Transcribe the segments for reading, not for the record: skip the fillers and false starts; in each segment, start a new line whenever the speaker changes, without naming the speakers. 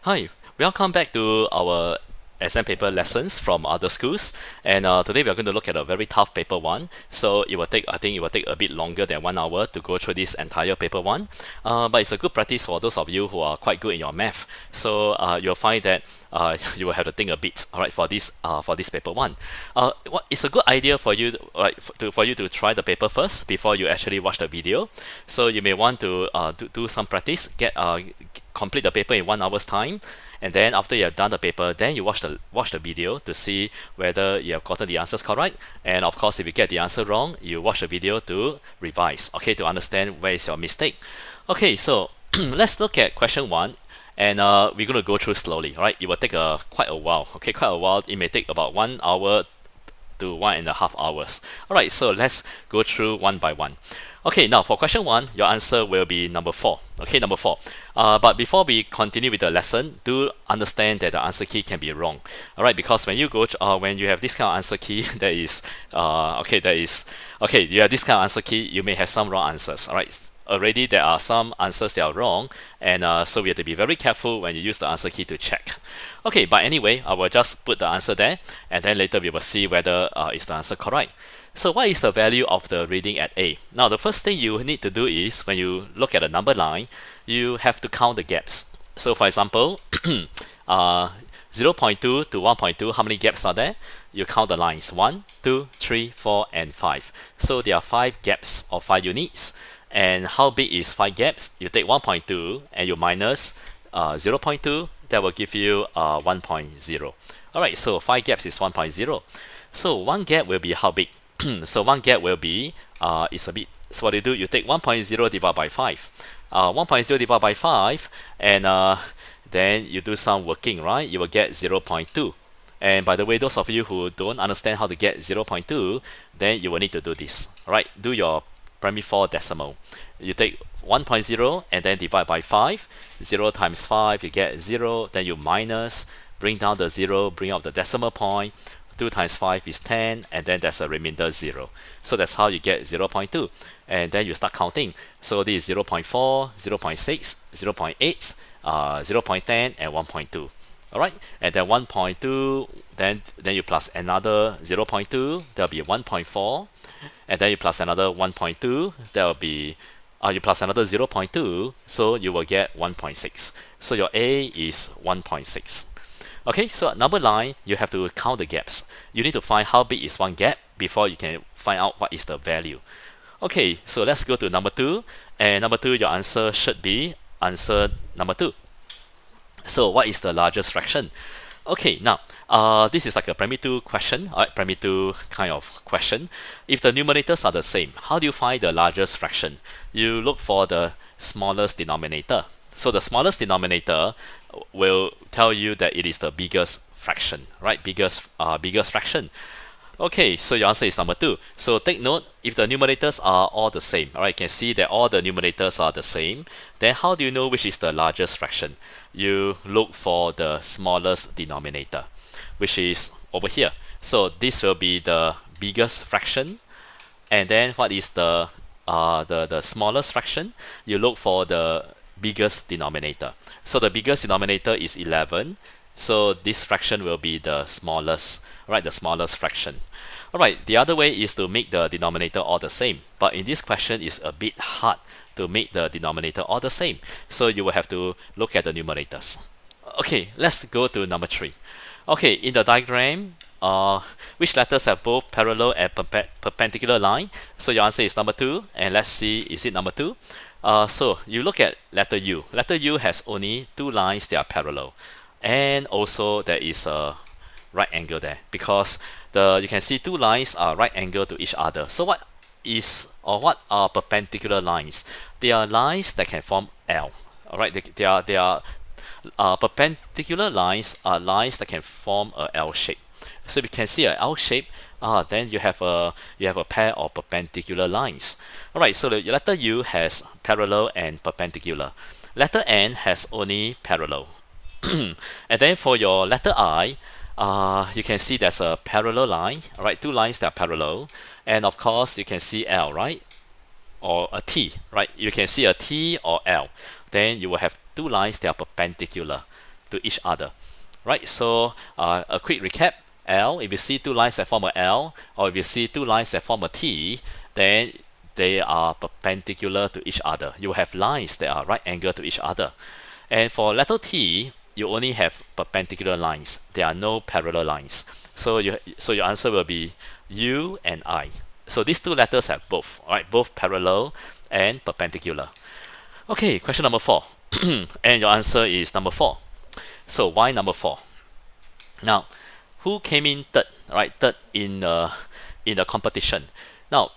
Hi, welcome back to our exam paper lessons from other schools. And today we are going to look at a very tough paper one. So I think it will take a bit longer than 1 hour to go through this entire paper one. But it's a good practice for those of you who are quite good in your math. So you'll find that you will have to think a bit, all right, for this paper one. It's a good idea for you, for you to try the paper first before you actually watch the video. So you may want to do some practice, complete the paper in 1 hour's time, and then after you have done the paper, then you watch the video to see whether you have gotten the answers correct. And of course, if you get the answer wrong, you watch the video to revise, okay, to understand where is your mistake. Okay, so let's look at question one, and we're going to go through slowly, right? It will take quite a while, okay, quite a while. It may take about 1 hour to 1.5 hours. All right, so let's go through one by one. Okay, now for question one, your answer will be number 4. Okay, number 4. But before we continue with the lesson, do understand that the answer key can be wrong. All right, because when you when you have this kind of answer key, you have this kind of answer key, you may have some wrong answers. All right. Already there are some answers that are wrong, and so we have to be very careful when you use the answer key to check. Okay, but anyway, I will just put the answer there, and then later we will see whether is the answer correct. So what is the value of the reading at A? Now the first thing you need to do is, when you look at the number line, you have to count the gaps. So for example, 0.2 to 1.2, how many gaps are there? You count the lines, 1, 2, 3, 4, and 5. So there are 5 gaps or 5 units. And how big is 5 gaps? You take 1.2 and you minus 0.2, that will give you 1.0. Alright, so 5 gaps is 1.0. So 1 gap will be how big? So 1 gap will be, is a bit, so what you do, you take 1.0 divided by 5. 1.0 divided by 5, and then you do some working, right? You will get 0.2. And by the way, those of you who don't understand how to get 0.2, then you will need to do this. Alright, do your primary 4 decimal. You take 1.0 and then divide by 5. 0 times 5, you get 0. Then you minus, bring down the 0, bring up the decimal point. 2 times 5 is 10, and then there's a remainder 0. So that's how you get 0.2. And then you start counting. So this is 0.4, 0.6, 0.8, 0.10, and 1.2. Alright, and then 1.2, then you plus another 0.2, that'll be 1.4, and then you plus another 1.2, that will be you plus another 0.2, so you will get 1.6. So your A is 1.6. Okay, so number 9, you have to count the gaps. You need to find how big is 1 gap before you can find out what is the value. Okay, so let's go to number 2, and number 2, your answer should be answer number 2. So what is the largest fraction? Okay, now this is like a primary 2 question, primary 2 kind of question. If the numerators are the same, how do you find the largest fraction? You look for the smallest denominator. So the smallest denominator will tell you that it is the biggest fraction, right? Biggest fraction. Okay, so your answer is number 2. So take note, if the numerators are all the same, alright, you can see that all the numerators are the same, then how do you know which is the largest fraction? You look for the smallest denominator, which is over here. So this will be the biggest fraction, and then what is the smallest fraction? You look for the biggest denominator. So the biggest denominator is 11. So this fraction will be the smallest, right? The smallest fraction. Alright, the other way is to make the denominator all the same. But in this question, it's a bit hard to make the denominator all the same. So you will have to look at the numerators. Okay, let's go to number 3. Okay, in the diagram, which letters have both parallel and perpendicular line? So your answer is number 2. And let's see, is it number 2? So you look at letter U. Letter U has only 2 lines that are parallel. And also there is a right angle there, because you can see 2 lines are right angle to each other. So what are perpendicular lines? They are lines that can form L. Alright, they are perpendicular lines are lines that can form a L shape. So if you can see a L shape, then you have a pair of perpendicular lines. Alright, so the letter U has parallel and perpendicular. Letter N has only parallel. And then for your letter I, you can see there's a parallel line, alright, 2 lines that are parallel, and of course you can see L, right, or a T, right? You can see a T or L. Then you will have 2 lines that are perpendicular. to each other, right? So a quick recap: L, if you see two lines that form a L, or if you see two lines that form a T, then they are perpendicular to each other. You have lines that are right angle to each other. And for letter T, you only have perpendicular lines. There are no parallel lines. So your answer will be U and I. So these two letters have both, right? Both parallel and perpendicular. Okay, question number 4. And your answer is number 4. So why number 4? Now, who came in third, right? Third in the competition. Now,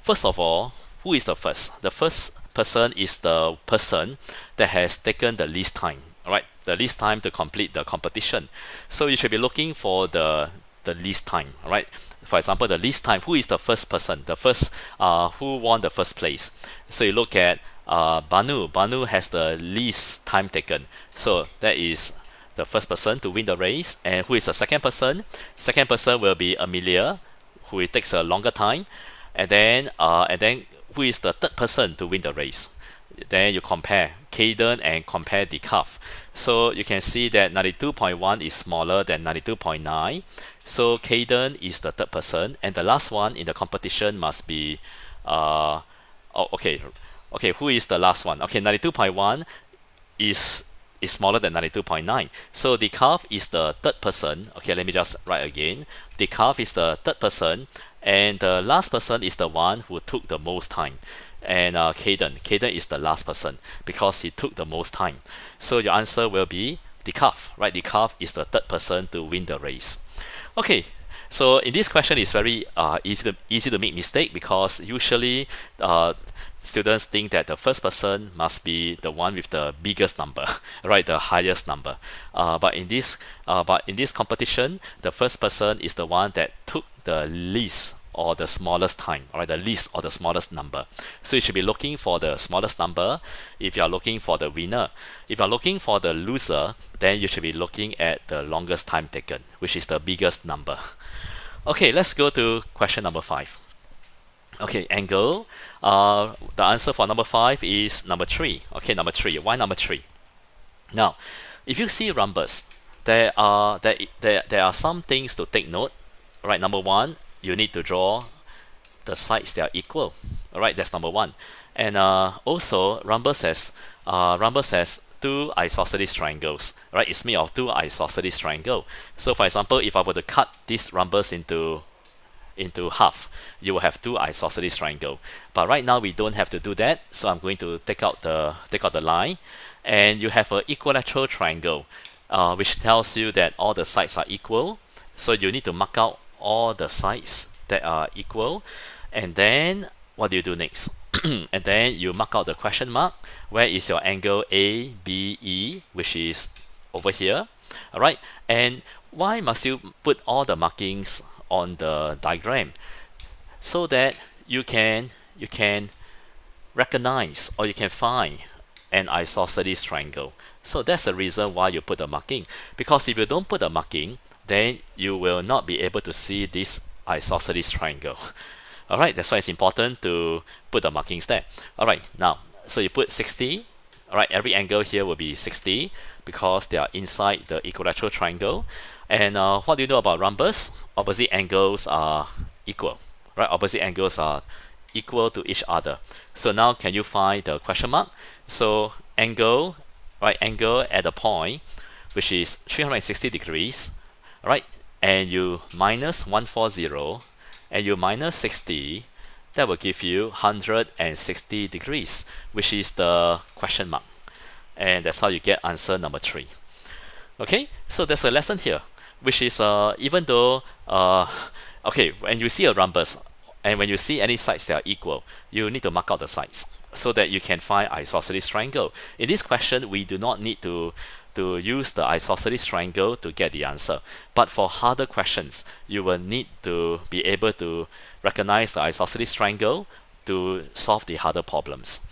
first of all, who is the first? The first person is the person that has taken the least time, right? The least time to complete the competition. So you should be looking for the least time, right? For example, the least time. Who is the first person? The first who won the first place? So you look at Banu. Banu has the least time taken. So that is the first person to win the race. And who is the second person? Second person will be Amelia, who it takes a longer time. And then who is the third person to win the race? Then you compare Caden and compare the cuff. So you can see that 92.1 is smaller than 92.9. So Caden is the third person, and the last one in the competition must be who is the last one? Okay, 92.1 is smaller than 92.9. So the cuff is the third person. Okay, let me just write again. The cuff is the third person, and the last person is the one who took the most time. And Caden is the last person because he took the most time. So your answer will be the cuff, right? The cuff is the third person to win the race. Okay, so in this question, it's very easy to make mistake because usually students think that the first person must be the one with the biggest number, right? The highest number. But in this competition, the first person is the one that took the least or the smallest time, right? The least or the smallest number. So you should be looking for the smallest number if you are looking for the winner. If you are looking for the loser, then you should be looking at the longest time taken, which is the biggest number. Okay, let's go to question number 5. Okay, angle. The answer for number 5 is number 3. Okay, number 3. Why number 3? Now, if you see rhombus, there are some things to take note. Right, number 1, you need to draw the sides that are equal. All right, that's number 1. And also, rhombus has two isosceles triangles. Right, it's made of two isosceles triangles. So, for example, if I were to cut this rhombus into half, you will have two isosceles triangle. But right now we don't have to do that, so I'm going to take out the line, and you have an equilateral triangle, which tells you that all the sides are equal. So you need to mark out all the sides that are equal, and then what do you do next? And then you mark out the question mark. Where is your angle ABE, which is over here? All right, and why must you put all the markings on the diagram? So that you can recognize or you can find an isosceles triangle. So that's the reason why you put the marking, because if you don't put the marking, then you will not be able to see this isosceles triangle. Alright, that's why it's important to put the markings there. Alright, now, so you put 60. Alright, every angle here will be 60 because they are inside the equilateral triangle. And what do you know about rhombus? Opposite angles are equal. Right, opposite angles are equal to each other. So now can you find the question mark? So angle, right, angle at a point which is 360 degrees, right, and you minus 140 and you minus 60, that will give you 160 degrees, which is the question mark. And that's how you get answer number 3. Okay, so there's a lesson here, which is even though okay, when you see a rhombus and when you see any sides that are equal, you need to mark out the sides so that you can find isosceles triangle. In this question, we do not need to use the isosceles triangle to get the answer. But for harder questions, you will need to be able to recognize the isosceles triangle to solve the harder problems.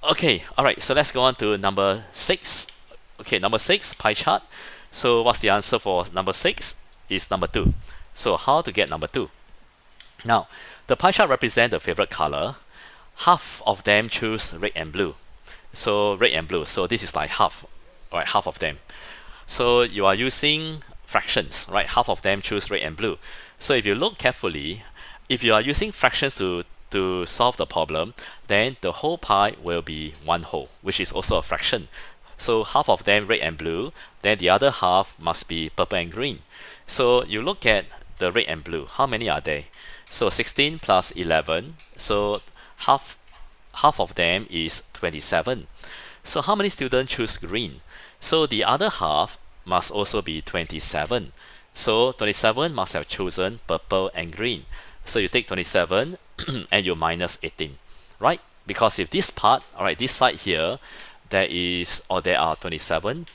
Okay, alright, so let's go on to number 6. Okay, number 6, pie chart. So what's the answer for number 6? Is number 2. So how to get number 2? Now, the pie chart represents the favorite color. Half of them choose red and blue. So red and blue. So this is like half. right? Half of them. So you are using fractions, right? Half of them choose red and blue. So if you look carefully, if you are using fractions to solve the problem, then the whole pie will be one whole, which is also a fraction. So half of them red and blue, then the other half must be purple and green. So you look at the red and blue, how many are there? So 16 plus 11, so half of them is 27. So how many students choose green? So the other half must also be 27. So 27 must have chosen purple and green. So you take 27 and you minus 18, right? Because if this part, all right, this side here, there are 27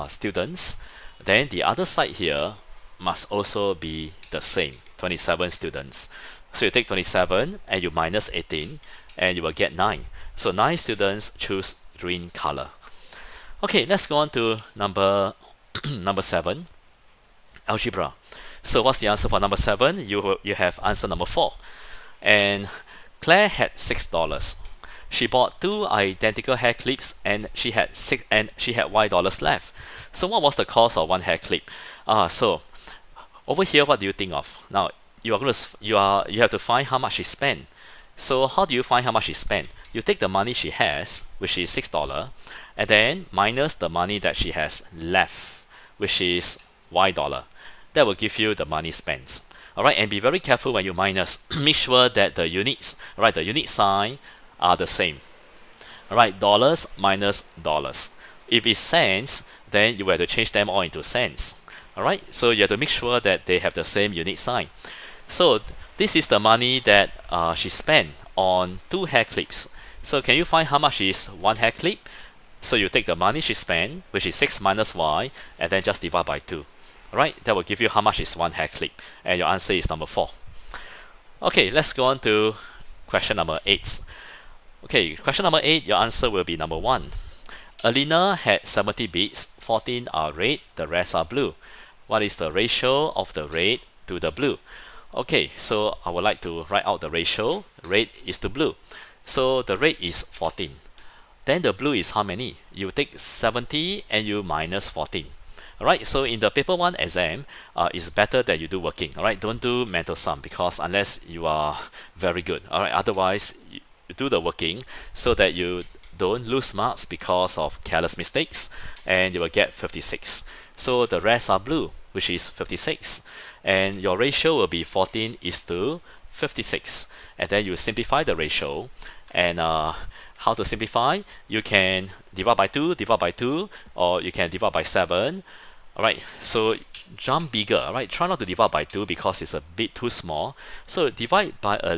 students, then the other side here must also be the same, 27 students. So you take 27 and you minus 18 and you will get 9. So 9 students choose green color. Okay, let's go on to number 7, algebra. So what's the answer for number 7? You have answer number 4. And Claire had $6. She bought 2 identical hair clips and she had $Y left. So what was the cost of one hair clip? So over here, what do you think of? Now you have to find how much she spent. So how do you find how much she spent? You take the money she has, which is $6, and then minus the money that she has left, which is $Y. That will give you the money spent. Alright, and be very careful when you minus. Make sure that the units, right, the unit sign are the same. Alright, dollars minus dollars. If it's cents, then you have to change them all into cents. Alright, so you have to make sure that they have the same unit sign. So this is the money that she spent on 2 hair clips. So can you find how much is 1 hair clip? So you take the money she spent, which is 6 minus Y, and then just divide by 2. Alright, that will give you how much is 1 hair clip. And your answer is number 4. Okay, let's go on to question number 8. Okay, question number 8, your answer will be number 1. Alina had 70 beads, 14 are red, the rest are blue. What is the ratio of the red to the blue? Okay, so I would like to write out the ratio. Red is to blue. So the red is 14. Then the blue is how many? You take 70 and you minus 14. Alright, so in the paper 1 exam, it's better that you do working. Alright, don't do mental sum because unless you are very good. Alright, otherwise you do the working so that you don't lose marks because of careless mistakes and you will get 56. So the rest are blue, which is 56. And your ratio will be 14 is to 56. And then you simplify the ratio. And how to simplify? You can divide by 2, or you can divide by 7. Alright, so jump bigger. Alright, try not to divide by 2 because it's a bit too small. So divide by a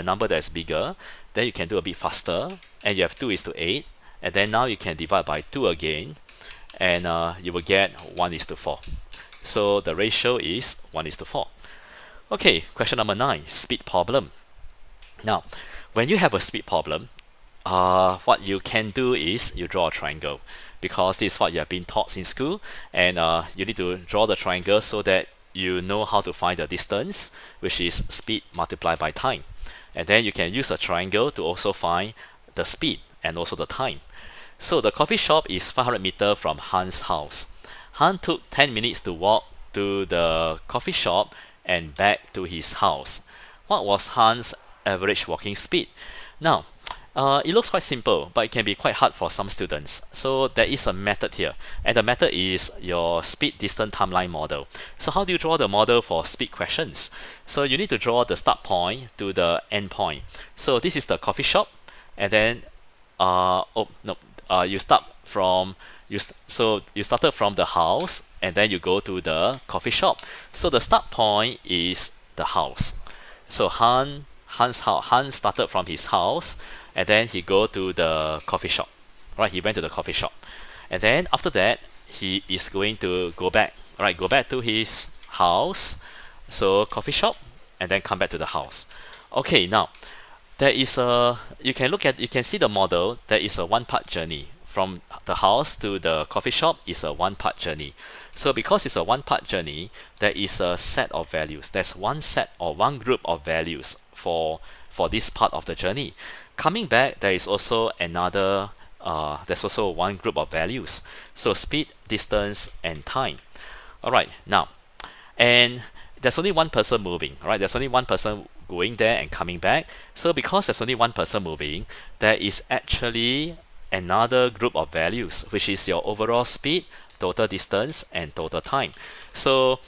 number that's bigger. Then you can do a bit faster. And you have 2 is to 8. And then now you can divide by 2 again. And you will get 1 is to 4. So the ratio is 1 is to 4. Okay, question number 9, speed problem. Now, when you have a speed problem, what you can do is you draw a triangle because this is what you have been taught in school, and you need to draw the triangle so that you know how to find the distance, which is speed multiplied by time. And then you can use a triangle to also find the speed and also the time. So the coffee shop is 500 meters from Han's house. Han took 10 minutes to walk to the coffee shop and back to his house. What was Han's average walking speed? Now, it looks quite simple, but it can be quite hard for some students. So there is a method here, and the method is your speed distance timeline model. So how do you draw the model for speed questions? So you need to draw the start point to the end point. So this is the coffee shop, and then you start from you started from the house and then you go to the coffee shop. So the start point is the house. So Han started from his house and then he go to the coffee shop. Right, he went to the coffee shop. And then after that he is going to go back. Right, go back to his house. So coffee shop and then come back to the house. Okay, now there is you can see the model. There is a one-part journey. From the house to the coffee shop is a one-part journey. So because it's a one-part journey, there is a set of values. There's one set or one group of values for this part of the journey. Coming back, there is also another there's also one group of values. So speed, distance, and time. Alright, now, and there's only one person moving, right? There's only one person going there and coming back. So because there's only one person moving, there is actually another group of values, which is your overall speed, total distance, and total time. So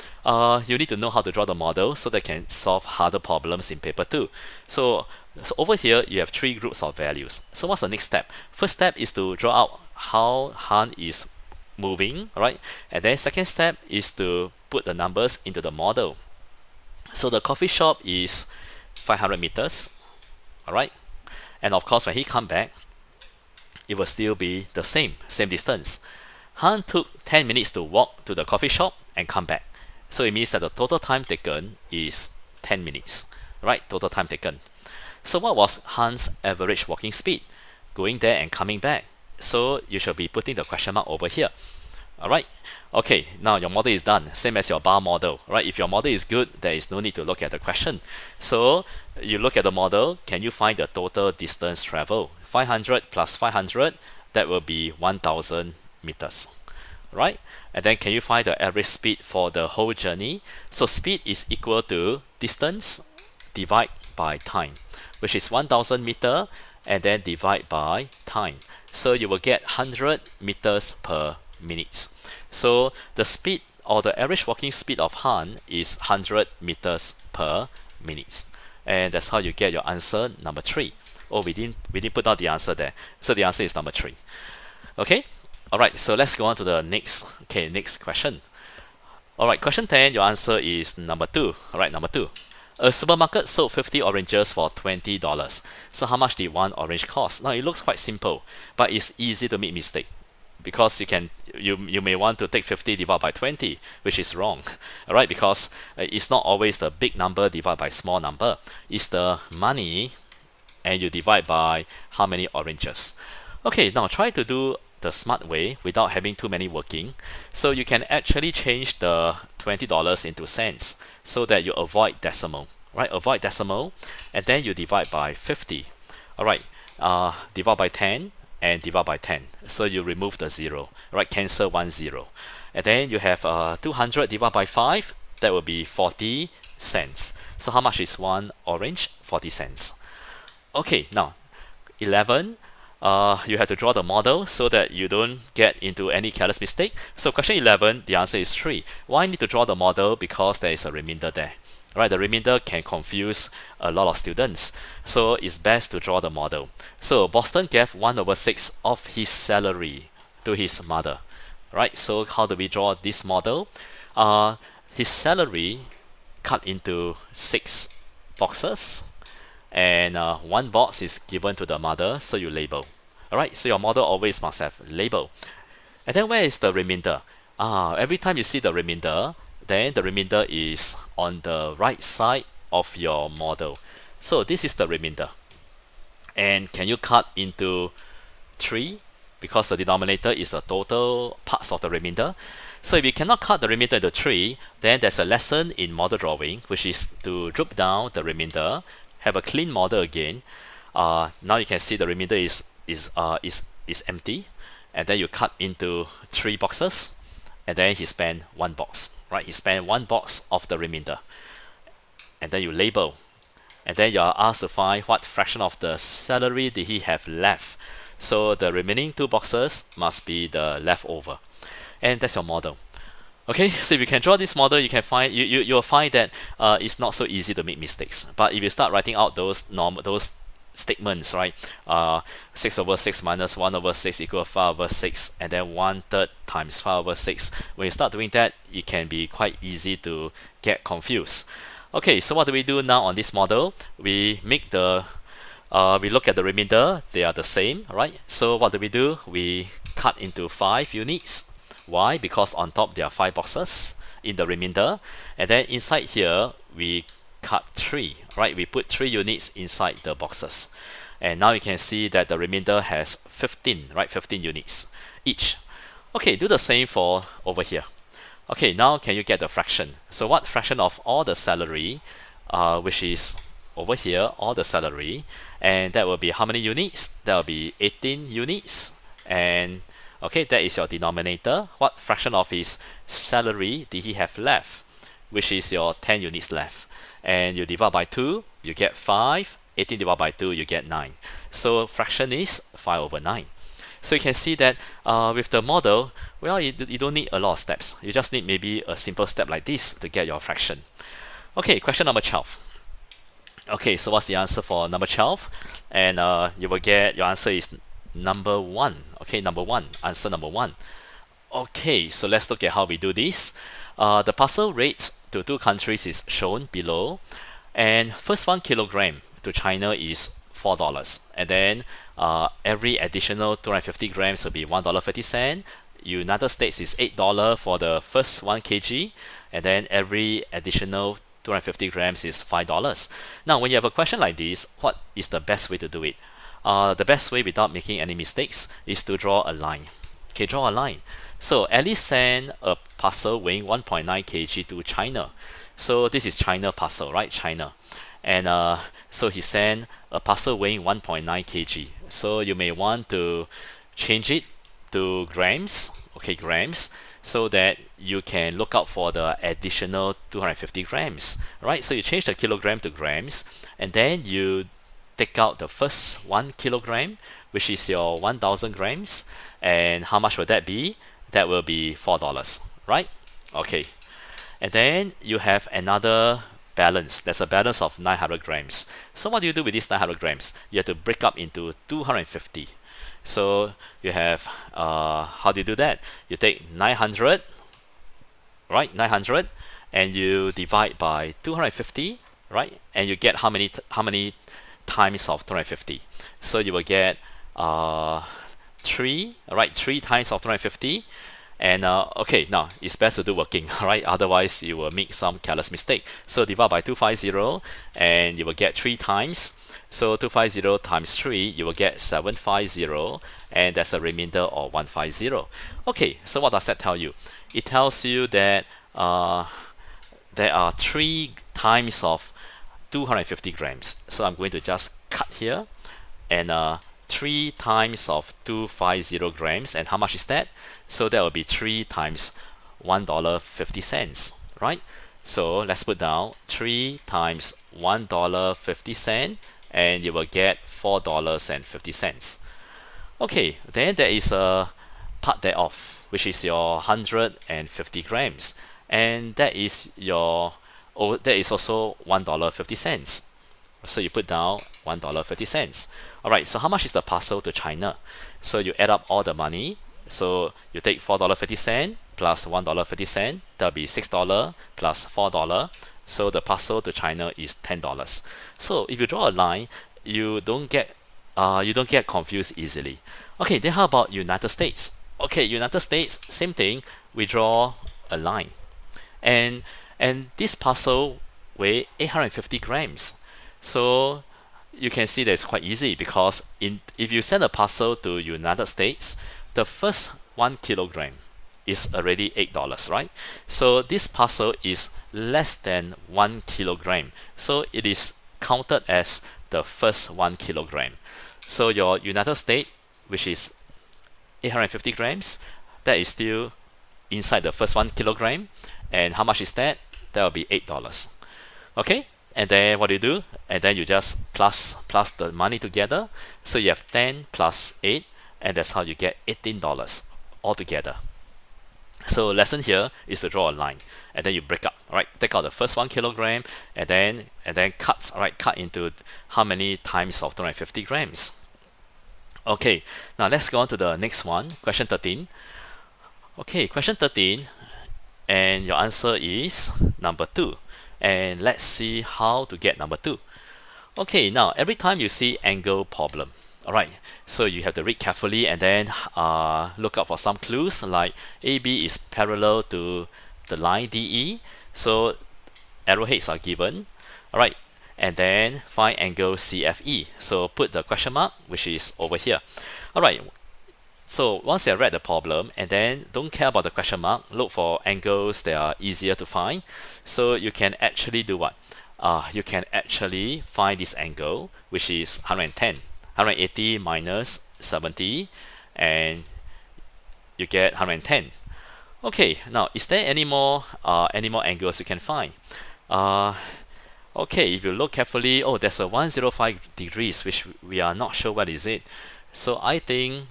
you need to know how to draw the model so that you can solve harder problems in paper 2. So over here, you have 3 groups of values. So what's the next step? First step is to draw out how Han is moving, right? And then second step is to put the numbers into the model. So the coffee shop is 500 meters, all right? And of course, when he come back, it will still be the same distance. Han took 10 minutes to walk to the coffee shop and come back. So it means that the total time taken is 10 minutes, right? Total time taken. So what was Han's average walking speed? Going there and coming back. So you should be putting the question mark over here. Alright, okay, now your model is done, same as your bar model, right? If your model is good, there is no need to look at the question. So you look at the model, can you find the total distance traveled? 500 plus 500, that will be 1000 meters, right? And then can you find the average speed for the whole journey? So speed is equal to distance divided by time, which is 1000 meter, and then divide by time. So you will get 100 meters per minutes. So the speed or the average walking speed of Han is 100 meters per minute. And that's how you get your answer number 3. Oh, we didn't put down the answer there. So the answer is number 3. Okay? Alright, so let's go on to the next question. Alright, question 10, your answer is number 2. Alright, number 2. A supermarket sold 50 oranges for $20. So how much did one orange cost? Now it looks quite simple, but it's easy to make mistake, because you may want to take 50 divided by 20, which is wrong. Alright, because it's not always the big number divided by small number. It's the money and you divide by how many oranges. Okay, now try to do the smart way without having too many working. So you can actually change the $20 into cents so that you avoid decimal, right? Avoid decimal, and then you divide by 50. Alright, divide by 10 and divide by 10. So you remove the 0, right? Cancel 1 0. And then you have 200 divided by 5, that will be 40 cents. So how much is one orange? 40 cents. Okay, now 11, you have to draw the model so that you don't get into any careless mistake. So question 11, the answer is 3. Why need to draw the model? Because there is a remainder there. Right, the remainder can confuse a lot of students. So it's best to draw the model. So Boston gave 1/6 of his salary to his mother. Right, so how do we draw this model? His salary cut into 6 boxes, and one box is given to the mother, so you label. Alright, so your model always must have label. And then where is the remainder? Every time you see the remainder, then the remainder is on the right side of your model. So this is the remainder. And can you cut into 3? Because the denominator is the total parts of the remainder. So if you cannot cut the remainder into 3, then there's a lesson in model drawing, which is to drop down the remainder, have a clean model again. Now you can see the remainder is empty, and then you cut into 3 boxes, and then he spent 1 box, right? He spent 1 box of the remainder, and then you label, and then you are asked to find what fraction of the salary did he have left. So the remaining 2 boxes must be the leftover, and that's your model. Okay, so if you can draw this model, you can find you'll find that it's not so easy to make mistakes. But if you start writing out those statements, right? 6/6 minus 1/6 equal 5/6, and then 1/3 times 5/6. When you start doing that, it can be quite easy to get confused. Okay, so what do we do now on this model? We make the we look at the remainder, they are the same, right? So what do? We cut into 5 units. Why? Because on top there are 5 boxes in the remainder, and then inside here we cut 3, right? We put 3 units inside the boxes, and now you can see that the remainder has 15, right? 15 units each. Okay, do the same for over here. Okay, now can you get the fraction? So what fraction of all the salary, which is over here, all the salary, and that will be how many units? That will be 18 units, And okay, that is your denominator. What fraction of his salary did he have left? Which is your 10 units left. And you divide by 2, you get 5. 18 divided by 2, you get 9. So fraction is 5 over 9. So you can see that with the model, well, you don't need a lot of steps. You just need maybe a simple step like this to get your fraction. Okay, question number 12. Okay, so what's the answer for number 12? And you will get, your answer is number 1. Okay, number 1, answer number 1. Okay, so let's look at how we do this. The parcel rates to two countries is shown below. And first 1 kilogram to China is $4. And then every additional 250 grams will be $1.50. United States is $8 for the first 1 kg. And then every additional 250 grams is $5. Now, when you have a question like this, what is the best way to do it? The best way without making any mistakes is to draw a line. Okay, draw a line. So Alice sent a parcel weighing 1.9 kg to China. So this is China parcel, right? China. And so he sent a parcel weighing 1.9 kg. So you may want to change it to grams, okay, grams, so that you can look out for the additional 250 grams, right? So you change the kilogram to grams, and then you take out the first 1 kilogram, which is your 1000 grams, and how much will that be? That will be $4, right? Okay, and then you have another balance. There's a balance of 900 grams. So what do you do with these 900 grams? You have to break up into 250. So you have, how do you do that? You take 900, right? 900, and you divide by 250, right? And you get how many times of 250? So you will get 3, right? 3 times of 250. And okay, now it's best to do working, right? Otherwise you will make some careless mistake. So divide by 250, and you will get 3 times. So 250 times 3, you will get 750, and that's a remainder of 150. Okay, so what does that tell you? It tells you that there are 3 times of 250 grams. So I'm going to just cut here, and 3 times of 250 grams, and how much is that? So that will be 3 times $1.50, right? So let's put down 3 times $1.50, and you will get $4.50. Okay, then there is a part thereof, which is your 150 grams, and that is your, that is also $1.50. So you put down $1.50. Alright, so how much is the parcel to China? So you add up all the money. So you take $4.50 plus $1.50, that'll be $6 plus $4. So the parcel to China is $10. So if you draw a line, you don't get confused easily. Okay, then how about United States? Okay, United States, same thing. We draw a line, and this parcel weigh 850 grams. So you can see that it's quite easy, because if you send a parcel to United States, the first 1 kilogram is already $8, right? So this parcel is less than 1 kilogram. So it is counted as the first 1 kilogram. So your United States, which is 850 grams, that is still inside the first 1 kilogram. And how much is that? That will be $8. Okay? And then what do you do? And then you just plus the money together. So you have 10 plus 8, and that's how you get $18 altogether. So lesson here is to draw a line, and then you break up. All right, take out the first 1 kilogram, and then cut. All right, cut into how many times of 250 grams. Okay, now let's go on to the next one, question 13. Okay, question 13, and your answer is number 2. And let's see how to get number 2. Okay, now every time you see angle problem, alright, so you have to read carefully, and then look out for some clues like AB is parallel to the line DE, so arrowheads are given, alright, and then find angle CFE, so put the question mark, which is over here. Alright, so once you have read the problem, and then don't care about the question mark, look for angles that are easier to find. So you can actually do what? You can actually find this angle, which is 110. 180 minus 70, and you get 110. Okay, now is there any more angles you can find? Okay, if you look carefully, oh, there's a 105 degrees, which we are not sure what is it. So I think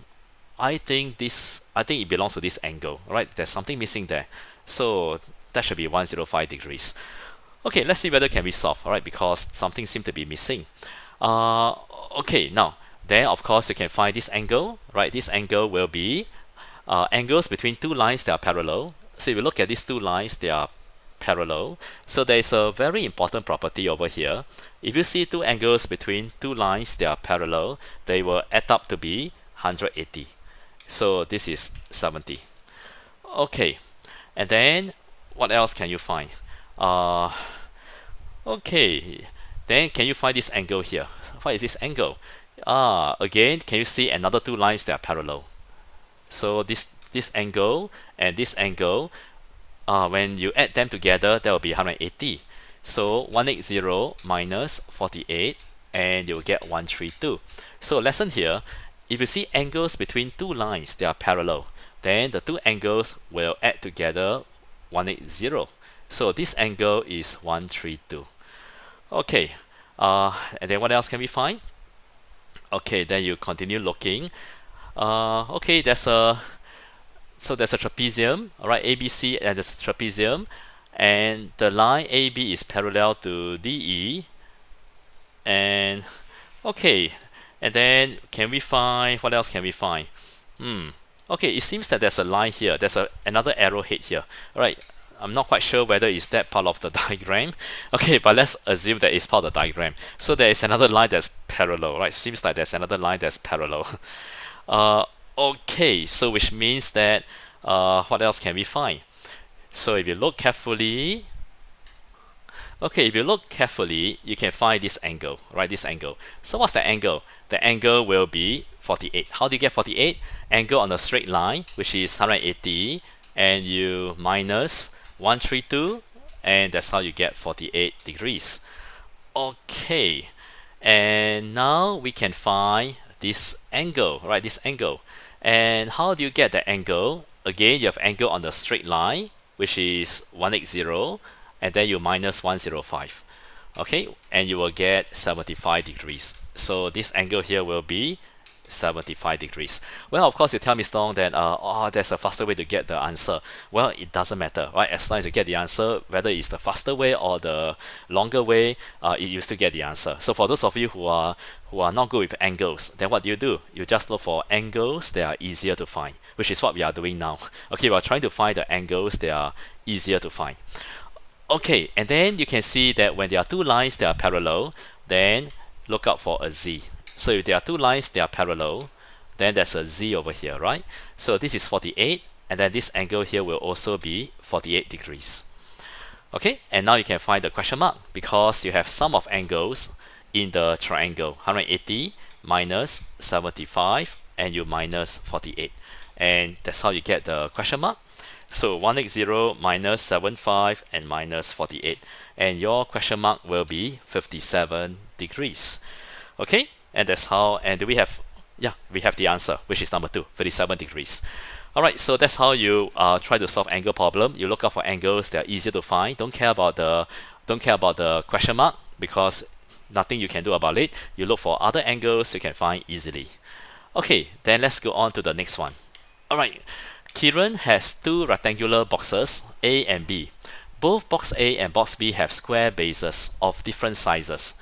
it belongs to this angle, right? There's something missing there. So that should be 105 degrees. Okay, let's see whether can we solve, all right? Because something seems to be missing. Uh, okay, now then of course you can find this angle, right? This angle will be angles between two lines that are parallel. So if you look at these two lines, they are parallel. So there is a very important property over here. If you see two angles between two lines that are parallel, they will add up to be 180. So this is 70. Okay, and then what else can you find? Okay, then can you find this angle here? What is this angle? Again, can you see another two lines that are parallel? So this angle and this angle, when you add them together, that will be 180. So 180 minus 48, and you'll get 132. So lesson here, if you see angles between two lines that are parallel, then the two angles will add together 180. So this angle is 132. Okay, and then what else can we find? Okay, then you continue looking. Okay, there's a trapezium, all right, ABC, and there's a trapezium, and the line AB is parallel to DE, and okay, and then can we find, what else can we find? Okay, it seems that there's a line here, there's another arrowhead here, all right. I'm not quite sure whether is that part of the diagram. Okay, but let's assume that it's part of the diagram. So there is another line that's parallel, right? Seems like there's another line that's parallel. Okay, so which means that what else can we find? So if you look carefully, okay, if you look carefully, you can find this angle, right? This angle. So what's the angle? The angle will be 48. How do you get 48? Angle on a straight line, which is 180, and you minus 132, and that's how you get 48 degrees. Okay, and now we can find this angle, right? This angle. And how do you get the angle? Again, you have angle on the straight line, which is 180, and then you minus 105. Okay, and you will get 75 degrees. So this angle here will be 75 degrees. Well, of course, you tell Mr. Ong that there's a faster way to get the answer. Well, it doesn't matter, right? As long as you get the answer, whether it's the faster way or the longer way, you still get the answer. So for those of you who are not good with angles, then what do? You just look for angles that are easier to find, which is what we are doing now. Okay, we are trying to find the angles that are easier to find. Okay, and then you can see that when there are two lines that are parallel, then look out for a Z. So if there are two lines that are parallel, then there's a Z over here, right? So this is 48, and then this angle here will also be 48 degrees. Okay, and now you can find the question mark because you have sum of angles in the triangle, 180 minus 75, and you minus 48. And that's how you get the question mark. So 180 minus 75 and minus 48. And your question mark will be 57 degrees. Okay, and that's how, and we have the answer, which is number 2, 57 degrees. Alright, so that's how you try to solve angle problem. You look out for angles that are easier to find. Don't care about the question mark because nothing you can do about it. You look for other angles you can find easily. Okay, then let's go on to the next one. Alright, Kiran has two rectangular boxes, A and B. Both box A and box B have square bases of different sizes.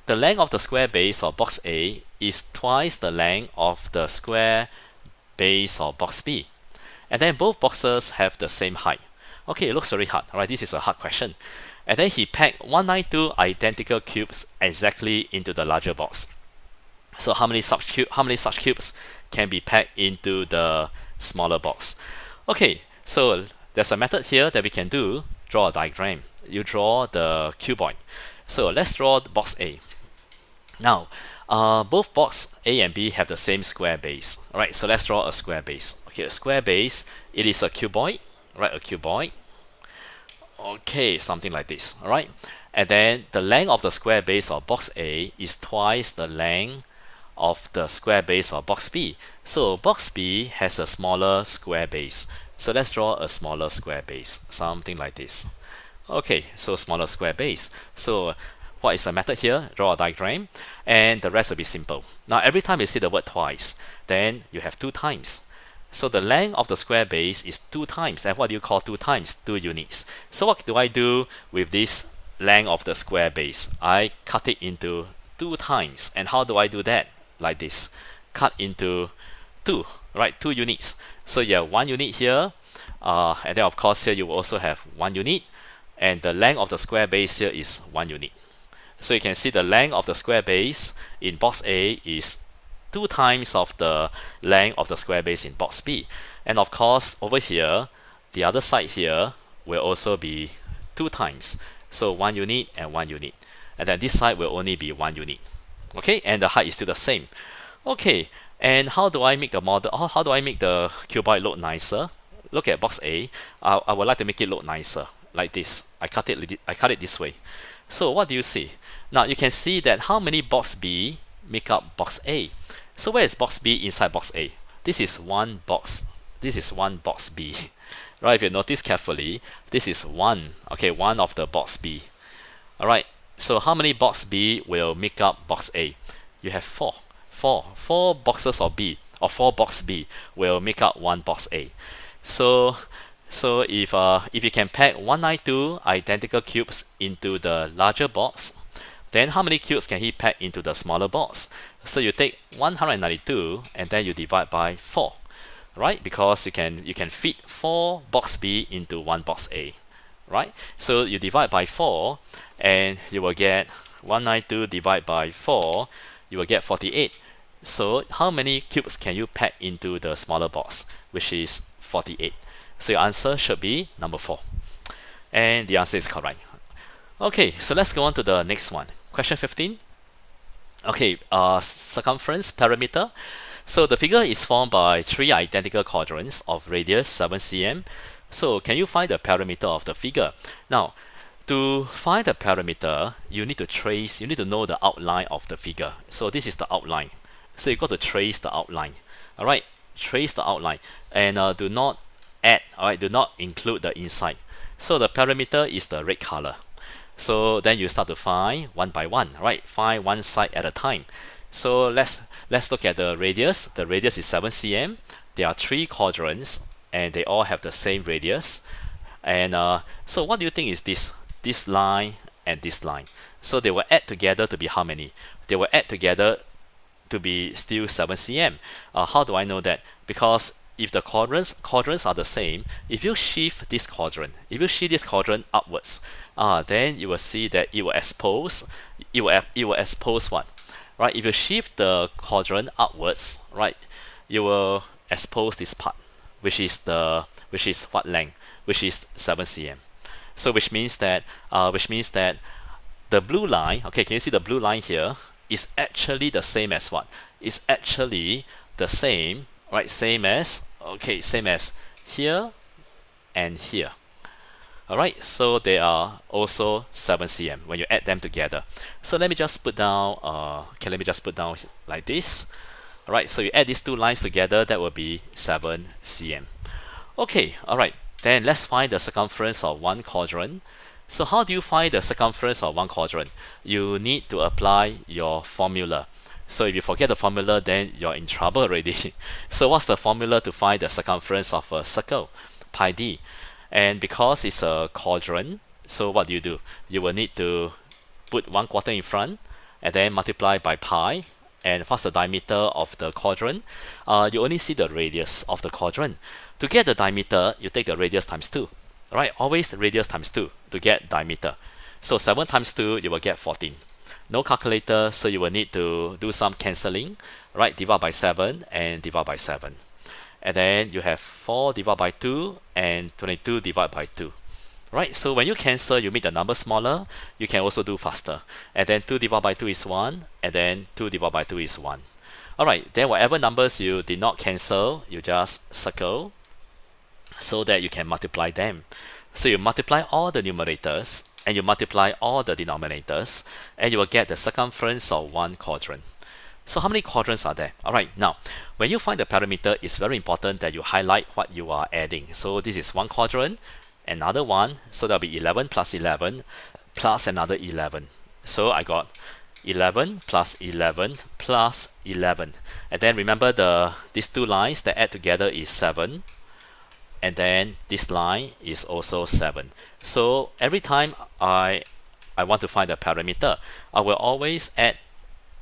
The length of the square base of box A is twice the length of the square base of box B. And then both boxes have the same height. Okay, it looks very hard. Alright, this is a hard question. And then he packed 192 identical cubes exactly into the larger box. So how many such cubes can be packed into the smaller box? Okay, so there's a method here that we can do. Draw a diagram. You draw the cuboid. So let's draw the box A. Now, both box A and B have the same square base. Alright, so let's draw a square base. Okay, a square base, it is a cuboid, right? A cuboid. Okay, something like this. Alright, and then the length of the square base of box A is twice the length of the square base of box B. So box B has a smaller square base. So let's draw a smaller square base, something like this. Okay, so smaller square base. So what is the method here? Draw a diagram, and the rest will be simple. Now every time you see the word twice, then you have 2 times. So the length of the square base is 2 times. And what do you call 2 times? 2 units. So what do I do with this length of the square base? I cut it into 2 times. And how do I do that? Like this. Cut into 2, right? 2 units. So you have 1 unit here. And then of course here you will also have 1 unit. And the length of the square base here is 1 unit. So you can see the length of the square base in box A is 2 times of the length of the square base in box B. And of course over here, the other side here will also be 2 times. So 1 unit and 1 unit. And then this side will only be 1 unit. Okay, and the height is still the same. Okay, and how do I make the model, how do I make the cuboid look nicer? Look at box A. I would like to make it look nicer, like this. I cut it this way. So what do you see? Now you can see that how many box B make up box A. So where is box B inside box A? This is one box. This is one box B. Right, if you notice carefully, this is one. Okay, one of the box B. Alright, so how many box B will make up box A? You have 4. 4 boxes of B, or 4 box B will make up one box A. So if you can pack 192 identical cubes into the larger box, then how many cubes can he pack into the smaller box? So you take 192 and then you divide by 4, right? Because you can fit 4 box B into one box A, right? So you divide by 4 and you will get 192 divided by 4, you will get 48. So how many cubes can you pack into the smaller box, which is 48? So your answer should be number 4. And the answer is correct. Okay, so let's go on to the next one. Question 15. Okay, circumference perimeter. So the figure is formed by 3 identical quadrants of radius 7 cm. So can you find the perimeter of the figure? Now, to find the perimeter, you need to know the outline of the figure. So this is the outline. So you've got to trace the outline. Alright, trace the outline. And do not add, alright, do not include the inside. So the perimeter is the red color. So then you start to find one by one, right? Find one side at a time. So let's look at the radius. The radius is 7 cm. There are 3 quadrants and they all have the same radius. And so what do you think is this line and this line? So they will add together to be how many? They will add together to be still 7 cm. How do I know that? Because if the quadrants are the same, if you shift this quadrant, upwards, then you will see that it will expose what? Right? If you shift the quadrant upwards, right, you will expose this part, which is what length? Which is 7 cm. So which means that the blue line, okay, can you see the blue line here, is actually the same as what? It's actually the same, right? Same as here and here. Alright, so they are also 7 cm when you add them together. So let me just put down like this. Alright, so you add these 2 lines together, that will be 7 cm. Okay, alright, then let's find the circumference of one quadrant. So how do you find the circumference of one quadrant? You need to apply your formula. So if you forget the formula, then you're in trouble already. So what's the formula to find the circumference of a circle? Pi d. And because it's a quadrant, so what do? You will need to put 1/4 in front and then multiply by pi. And what's the diameter of the quadrant? You only see the radius of the quadrant. To get the diameter, you take the radius times 2. Right? Always the radius times 2 to get diameter. So 7 times 2, you will get 14. No calculator, so you will need to do some cancelling. Right? Divide by 7 and divide by 7. And then you have 4 divided by 2 and 22 divided by 2. Right? So when you cancel, you make the number smaller. You can also do faster. And then 2 divided by 2 is 1. And then 2 divided by 2 is 1. Alright, then whatever numbers you did not cancel, you just circle so that you can multiply them. So you multiply all the numerators and you multiply all the denominators and you will get the circumference of one quadrant. So how many quadrants are there? Alright, now when you find the parameter, it's very important that you highlight what you are adding. So this is one quadrant, another one, so that'll be 11 plus 11 plus another 11. So I got 11 plus 11 plus 11. And then remember these two lines that add together is 7. And then this line is also 7. So every time I want to find the parameter, I will always add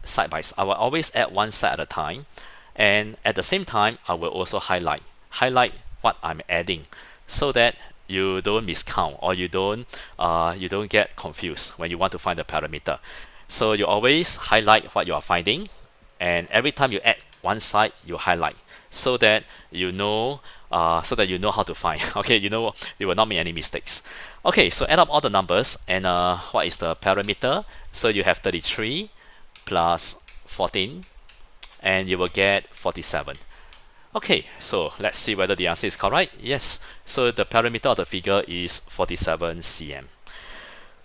side by side. I will always add one side at a time, and at the same time I will also highlight what I'm adding, so that you don't miscount or you don't get confused when you want to find the parameter. So you always highlight what you are finding, and every time you add one side you highlight, so that you know how to find. Okay, you will not make any mistakes. Okay, so add up all the numbers, and what is the parameter? So you have 33 plus 14, and you will get 47. Okay, so let's see whether the answer is correct. Yes, so the parameter of the figure is 47 cm.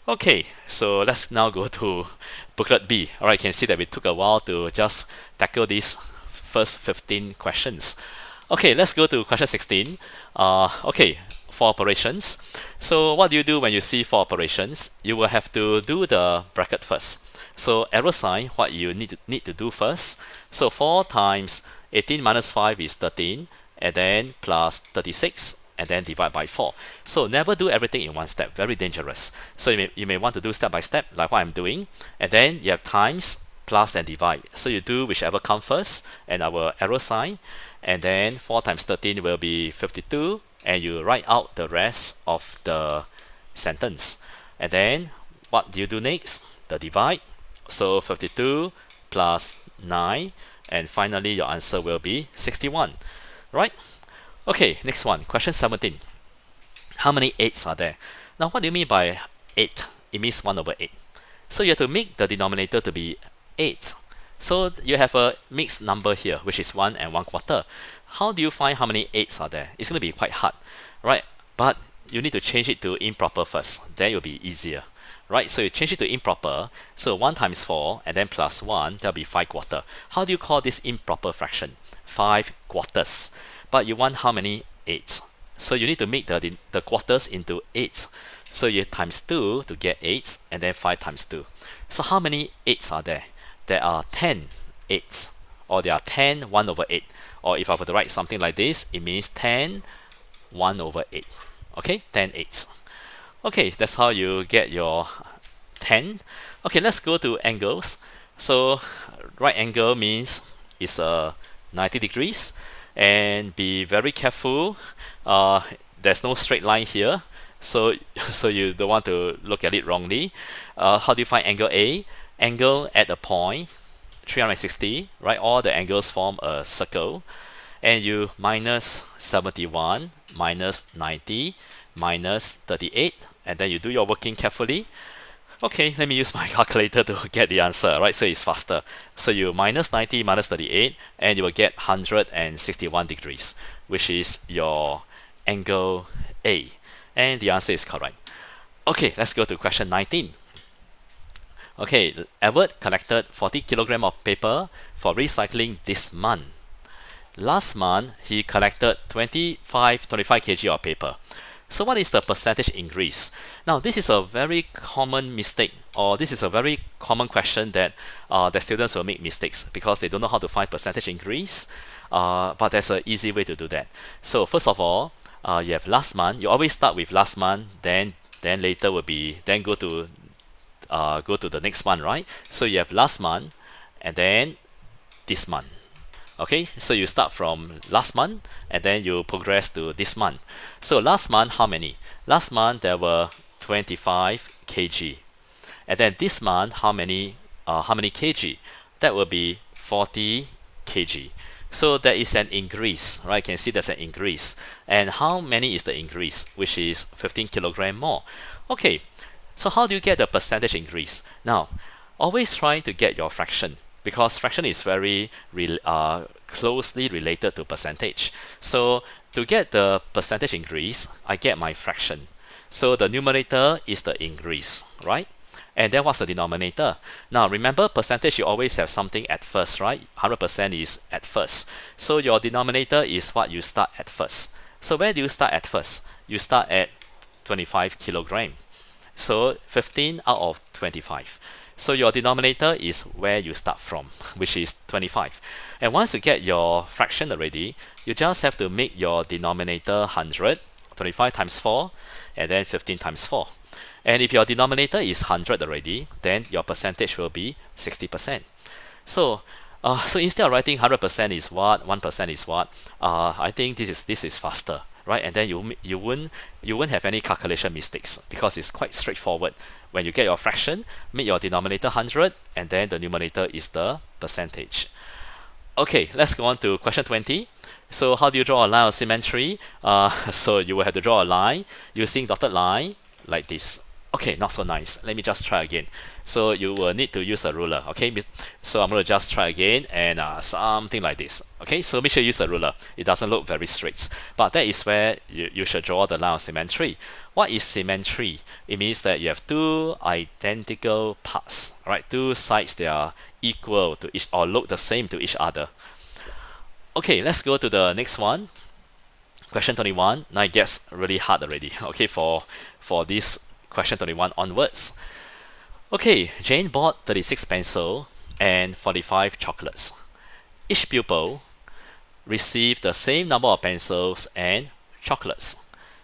Okay, so let's now go to booklet B. Alright, you can see that we took a while to just tackle these first 15 questions. Okay, let's go to question 16. Okay, for operations. So what do you do when you see for operations? You will have to do the bracket first. So arrow sign, what you need to do first. So 4 times 18 minus 5 is 13, and then plus 36, and then divide by 4. So never do everything in one step, very dangerous. So you may want to do step by step, like what I'm doing, and then you have times, plus, and divide. So you do whichever comes first, and our arrow sign, and then 4 times 13 will be 52, and you write out the rest of the sentence. And then what do you do next? The divide. So 52 plus 9, and finally your answer will be 61, right? Okay, next one, question 17. How many 8s are there? Now what do you mean by 8? It means 1 over 8. So you have to make the denominator to be 8. So you have a mixed number here, which is 1 and 1/4. How do you find how many 8s are there? It's going to be quite hard, right? But you need to change it to improper first, then it will be easier. Right, so you change it to improper. So 1 times 4 and then plus 1, that'll be 5/4. How do you call this improper fraction? 5/4. But you want how many 8s? So you need to make the quarters into 8s. So you times 2 to get 8s, and then 5 times 2. So how many 8s are there? There are 10 8s, or there are 10 1 over 8. Or if I were to write something like this, it means 10 1 over 8. Okay, 10 8s. Okay, that's how you get your 10. Okay, let's go to angles. So right angle means it's 90 degrees, and be very careful. There's no straight line here, so you don't want to look at it wrongly. How do you find angle A? Angle at a point 360, right? All the angles form a circle, and you minus 71 minus 90 minus 38, and then you do your working carefully. Okay, let me use my calculator to get the answer, right? So it's faster. So you minus 90 minus 38, and you will get 161 degrees, which is your angle A. And the answer is correct. Okay, let's go to question 19. Okay, Edward collected 40 kilogram of paper for recycling this month. Last month, he collected 25 kg of paper. So what is the percentage increase? Now this is a very common mistake, or this is a very common question that the students will make mistakes because they don't know how to find percentage increase. But there's an easy way to do that. So first of all, you have last month. You always start with last month, then later will be go to the next one, right? So you have last month and then this month. Okay, so you start from last month and then you progress to this month. So last month, how many? Last month there were 25 kg, and then this month, how many kg? That will be 40 kg. So there is an increase, right? You can see there's an increase. And how many is the increase? Which is 15 kilogram more. Okay, so how do you get the percentage increase? Now, always try to get your fraction, because fraction is very closely related to percentage. So to get the percentage increase, I get my fraction. So the numerator is the increase, right? And then what's the denominator? Now remember, percentage, you always have something at first, right? 100% is at first. So your denominator is what you start at first. So where do you start at first? You start at 25 kilogram. So 15 out of 25. So your denominator is where you start from, which is 25. And once you get your fraction already, you just have to make your denominator 100, 25 times 4, and then 15 times 4. And if your denominator is 100 already, then your percentage will be 60%. So instead of writing 100% is what, 1% is what, I think this is faster, right? And then you won't have any calculation mistakes because it's quite straightforward. When you get your fraction, make your denominator 100, and then the numerator is the percentage. Okay, let's go on to question 20. So how do you draw a line of symmetry? So you will have to draw a line using dotted line like this. Okay, not so nice. Let me just try again. So you will need to use a ruler. Okay, so I'm going to just try again and something like this. Okay, so make sure you use a ruler. It doesn't look very straight, but that is where you should draw the line of symmetry. What is symmetry? It means that you have two identical parts, right? Two sides that are equal to each or look the same to each other. Okay, let's go to the next one. Question 21. Now it gets really hard already. Okay, for this question 21 onwards. Okay, Jane bought 36 pencils and 45 chocolates. Each pupil received the same number of pencils and chocolates.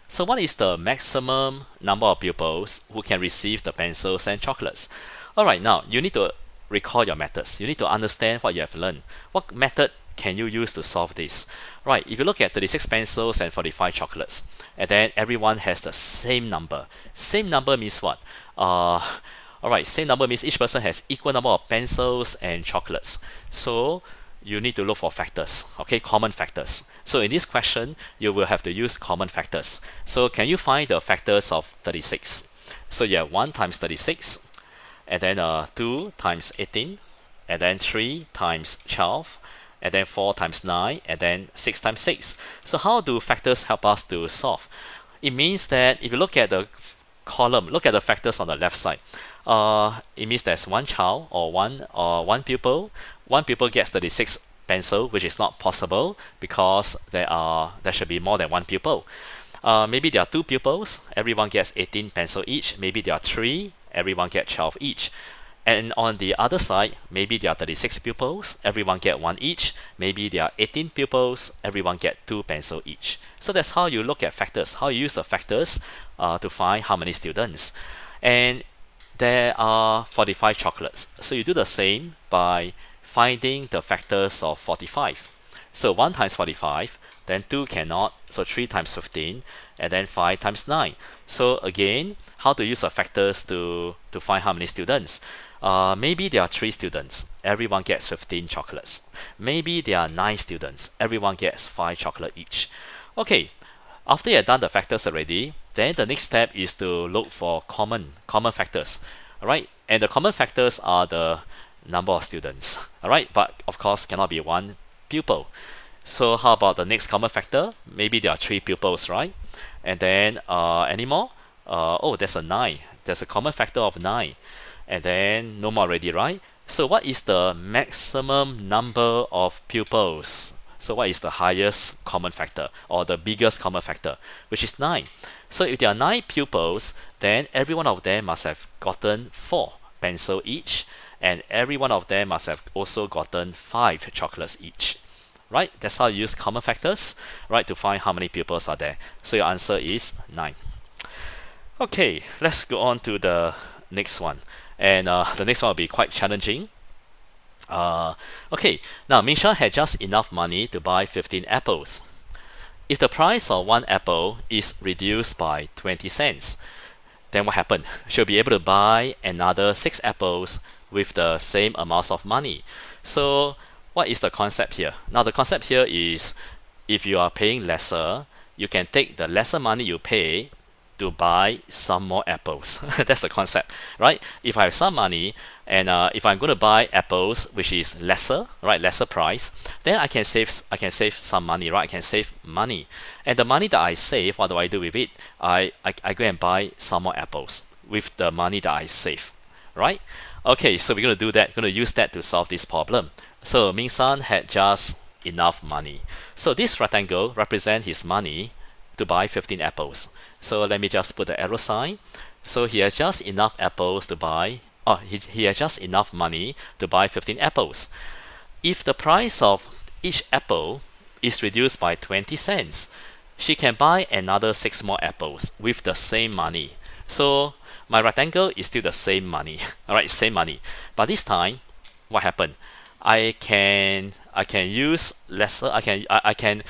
So what is the maximum number of pupils who can receive the pencils and chocolates? Alright, now you need to recall your methods. You need to understand what you have learned. What method can you use to solve this? Right, if you look at 36 pencils and 45 chocolates, and then everyone has the same number. Same number means what? Alright, same number means each person has equal number of pencils and chocolates. So you need to look for factors, okay, common factors. So in this question, you will have to use common factors. So can you find the factors of 36? So you have 1 times 36, and then 2 times 18, and then 3 times 12, and then 4 times 9, and then 6 times 6. So how do factors help us to solve? It means that if you look at the column, look at the factors on the left side. It means there's one child or one pupil. One pupil gets 36 pencils, which is not possible because there should be more than one pupil. Maybe there are 2 pupils, everyone gets 18 pencils each. Maybe there are 3, everyone gets 12 each. And on the other side, maybe there are 36 pupils, everyone get 1 each. Maybe there are 18 pupils, everyone get 2 pencils each. So that's how you look at factors, how you use the factors to find how many students. And there are 45 chocolates. So you do the same by finding the factors of 45. So 1 times 45, then 2 cannot, so 3 times 15, and then 5 times 9. So again, how to use the factors to find how many students? Maybe there are 3 students, everyone gets 15 chocolates. Maybe there are 9 students, everyone gets 5 chocolates each. Okay, after you have done the factors already, then the next step is to look for common factors. Alright, and the common factors are the number of students. Alright, but of course cannot be one pupil. So how about the next common factor? Maybe there are 3 pupils, right? And then any more? Oh, there's a 9. There's a common factor of 9. And then no more already, right? So what is the maximum number of pupils? So what is the highest common factor or the biggest common factor? Which is 9. So if there are 9 pupils, then every one of them must have gotten 4 pencils each, and every one of them must have also gotten 5 chocolates each. Right? That's how you use common factors, right, to find how many pupils are there. So your answer is 9. Okay, let's go on to the next one. And the next one will be quite challenging. Okay, now Misha had just enough money to buy 15 apples. If the price of one apple is reduced by 20 cents, then what happened? She'll be able to buy another 6 apples with the same amount of money. So what is the concept here? Now the concept here is if you are paying lesser, you can take the lesser money you pay to buy some more apples. That's the concept, right? If I have some money and if I'm going to buy apples which is lesser, right, lesser price, then I can save some money, right? I can save money, and the money that I save, what do I do with it? I go and buy some more apples with the money that I save, right? Okay, so we're going to do that. We're going to use that to solve this problem. So Ming San had just enough money. So this rectangle represents his money to buy 15 apples. So let me just put the arrow sign. So he has just enough apples to buy, he has just enough money to buy 15 apples. If the price of each apple is reduced by 20 cents, she can buy another 6 more apples with the same money. So my rectangle is still the same money. Alright, same money. But this time, what happened? I can use lesser. I can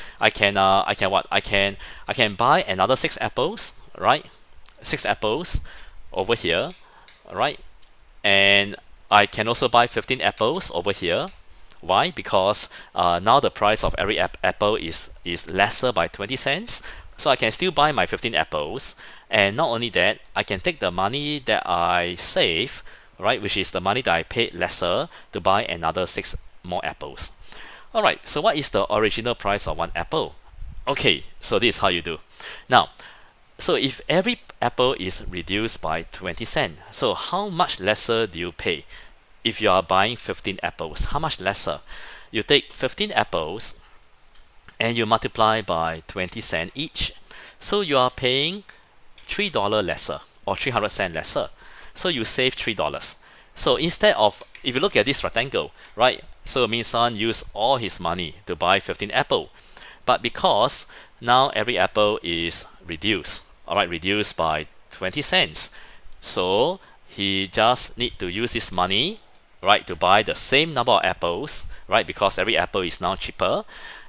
buy another 6 apples, right? 6 apples over here, right? And I can also buy 15 apples over here. Why? Because now the price of every apple is lesser by 20 cents. So I can still buy my 15 apples. And not only that, I can take the money that I save, right, which is the money that I paid lesser, to buy another 6 more apples. Alright, so what is the original price of one apple? Okay, so this is how you do. Now, so if every apple is reduced by 20 cents, so how much lesser do you pay? If you are buying 15 apples, how much lesser? You take 15 apples and you multiply by 20 cents each. So you are paying $3 lesser, or 300 cents lesser. So you save $3. So instead of, if you look at this rectangle, right? So Min San used all his money to buy 15 apples. But because now every apple is reduced, alright, reduced by 20 cents. So he just need to use this money, right, to buy the same number of apples, right, because every apple is now cheaper.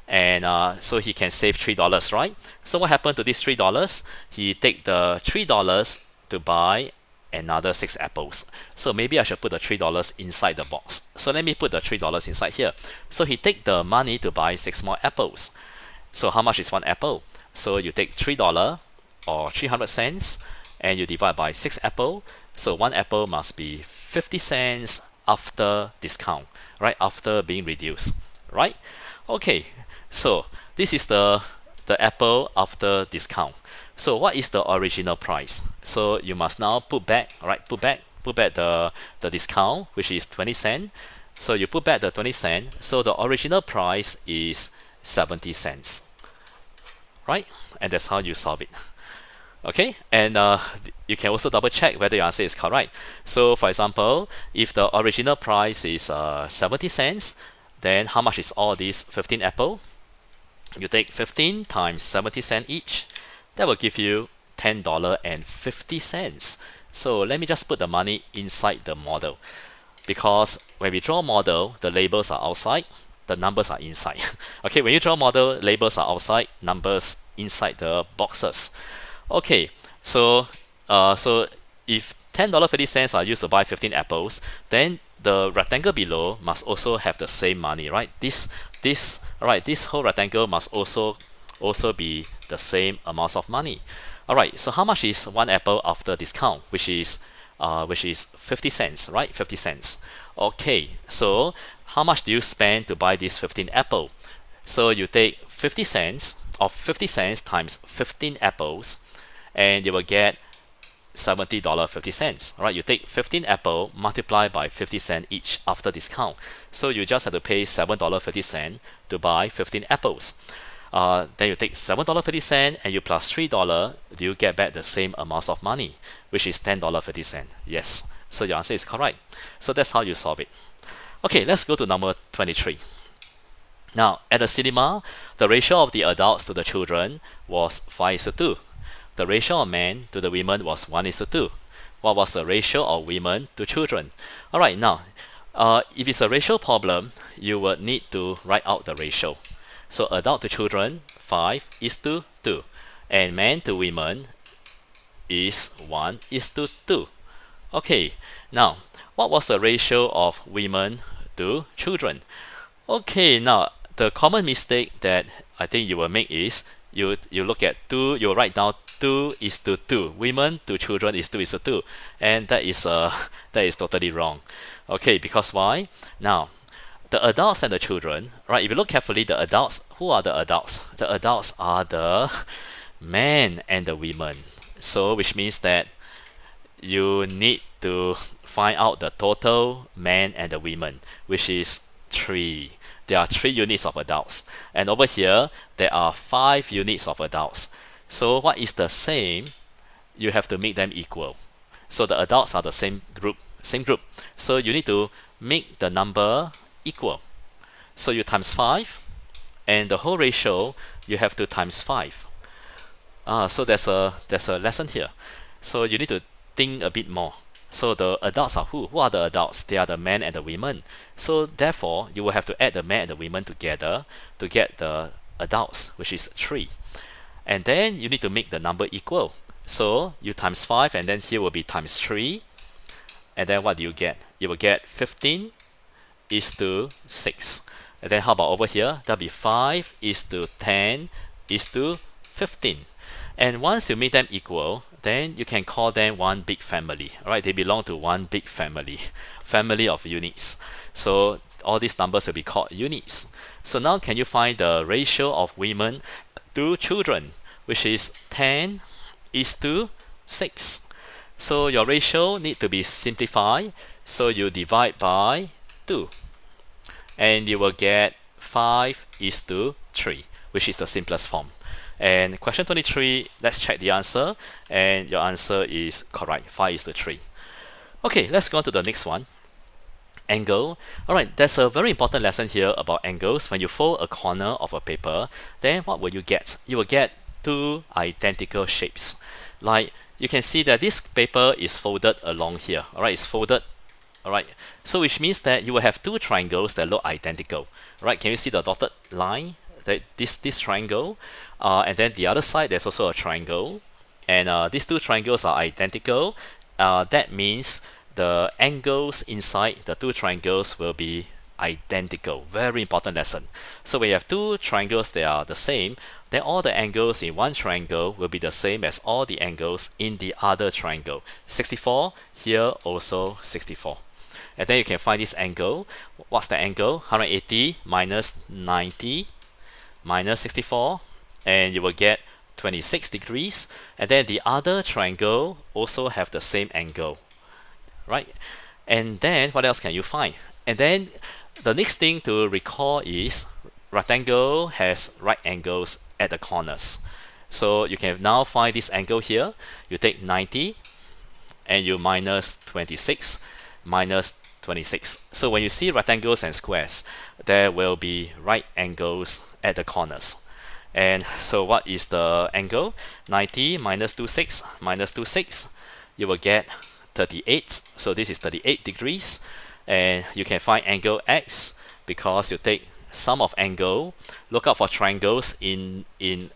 And so he can save $3, right? So what happened to this $3? He take the $3 to buy another 6 apples. So maybe I should put the $3 inside the box. So let me put the $3 inside here. So he take the money to buy 6 more apples. So how much is one apple? So you take $3 or 300 cents and you divide by 6 apples. So one apple must be 50 cents after discount, right? After being reduced, right? Okay, so this is the apple after discount. So what is the original price? So you must now put back, right? Put back the discount, which is 20 cents. So you put back the 20 cents. So the original price is 70 cents, right? And that's how you solve it. Okay, and you can also double check whether your answer is correct. So for example, if the original price is 70 cents, then how much is all these 15 apple? You take 15 times 70 cents each. That will give you $10.50. So let me just put the money inside the model, because when we draw model, the labels are outside, the numbers are inside. Okay, when you draw model, labels are outside, numbers inside the boxes. Okay, so if $10.50 are used to buy 15 apples, then the rectangle below must also have the same money, right? This whole rectangle must also be the same amount of money. Alright, so how much is one apple after discount, which is 50 cents, right? 50 cents. Okay, so how much do you spend to buy this 15 apple? So you take 50 cents times 15 apples, and you will get $70.50. Right? You take 15 apple, multiply by 50 cents each after discount. So you just have to pay $7.50 to buy 15 apples. Then you take $7.50 and you plus $3, do you get back the same amount of money, which is $10.50. Yes. So your answer is correct. So that's how you solve it. Okay, let's go to number 23. Now, at the cinema, the ratio of the adults to the children was 5:2. The ratio of men to the women was 1:2. What was the ratio of women to children? Alright, now, if it's a ratio problem, you would need to write out the ratio. So adult to children, 5:2. And men to women is 1:2. Okay, now, what was the ratio of women to children? Okay, now, the common mistake that I think you will make is, you look at 2, you write down 2:2. Women to children is 2:2. And that is totally wrong. Okay, because why? Now, the adults and the children, right? If you look carefully, the adults, who are the adults? The adults are the men and the women. So, which means that you need to find out the total men and the women, which is 3. There are 3 units of adults. And over here, there are 5 units of adults. So what is the same? You have to make them equal. So the adults are the same group. So you need to make the number equal. So you times 5, and the whole ratio you have to times 5. So there's a lesson here. So you need to think a bit more. So the adults are who? Who are the adults? They are the men and the women. So therefore, you will have to add the men and the women together to get the adults, which is 3. And then you need to make the number equal. So you times 5, and then here will be times 3. And then what do you get? You will get 15 is to 6. And then how about over here? That'll be 5 is to 10 is to 15. And once you make them equal, then you can call them one big family. Alright, they belong to one big family of units. So all these numbers will be called units. So now can you find the ratio of women to children, which is 10 is to 6. So your ratio need to be simplified. So you divide by 2. And you will get 5 is to 3, which is the simplest form. And question 23, let's check the answer. And your answer is correct, 5 is to 3. Okay, let's go on to the next one. Angle. Alright, there's a very important lesson here about angles. When you fold a corner of a paper, then what will you get? You will get 2 identical shapes. Like, you can see that this paper is folded along here. Alright, it's folded. Alright, so which means that you will have 2 triangles that look identical. Alright, can you see the dotted line? That this triangle, and then the other side there's also a triangle, and these 2 triangles are identical. That means the angles inside the 2 triangles will be identical. Very important lesson. So when you have 2 triangles that are the same, then all the angles in one triangle will be the same as all the angles in the other triangle. 64, here also 64. And then you can find this angle. What's the angle? 180 minus 90 minus 64, and you will get 26 degrees. And then the other triangle also have the same angle, right? And then what else can you find? And then the next thing to recall is rectangle has right angles at the corners. So you can now find this angle here. You take 90 and you minus 26 minus 26. So when you see rectangles and squares, there will be right angles at the corners. And so what is the angle? 90 minus 26 minus 26, you will get 38. So this is 38 degrees. And you can find angle X because you take sum of angle. Look out for triangles in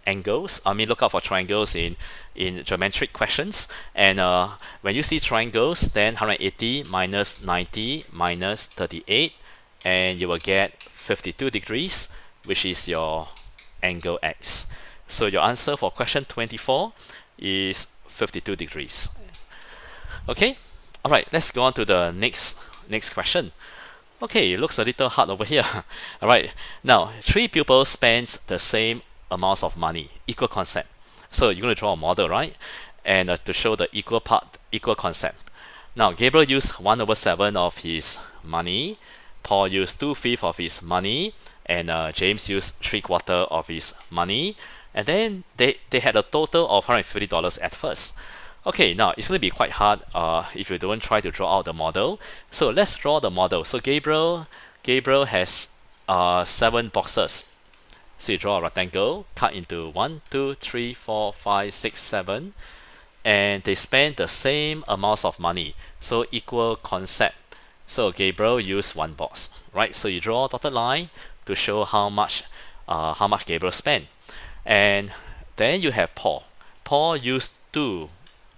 angles. Look out for triangles in geometric questions. And when you see triangles, then 180 minus 90 minus 38, and you will get 52 degrees, which is your angle X. So your answer for question 24 is 52 degrees. Okay, all right, let's go on to the next question. Okay, it looks a little hard over here. All right, now 3 pupils spend the same amounts of money, equal concept. So you're going to draw a model, right? And to show the equal concept. Now Gabriel used 1/7 of his money, Paul used 2/5 of his money, and James used 3/4 of his money. And then they had a total of $150 at first. Okay, now it's going to be quite hard if you don't try to draw out the model. So let's draw the model. So Gabriel has 7 boxes. So you draw a rectangle, cut into 1, 2, 3, 4, 5, 6, 7, and they spend the same amounts of money. So equal concept. So Gabriel used 1 box, right? So you draw a dotted line to show how much Gabriel spent. And then you have Paul. Paul used 2.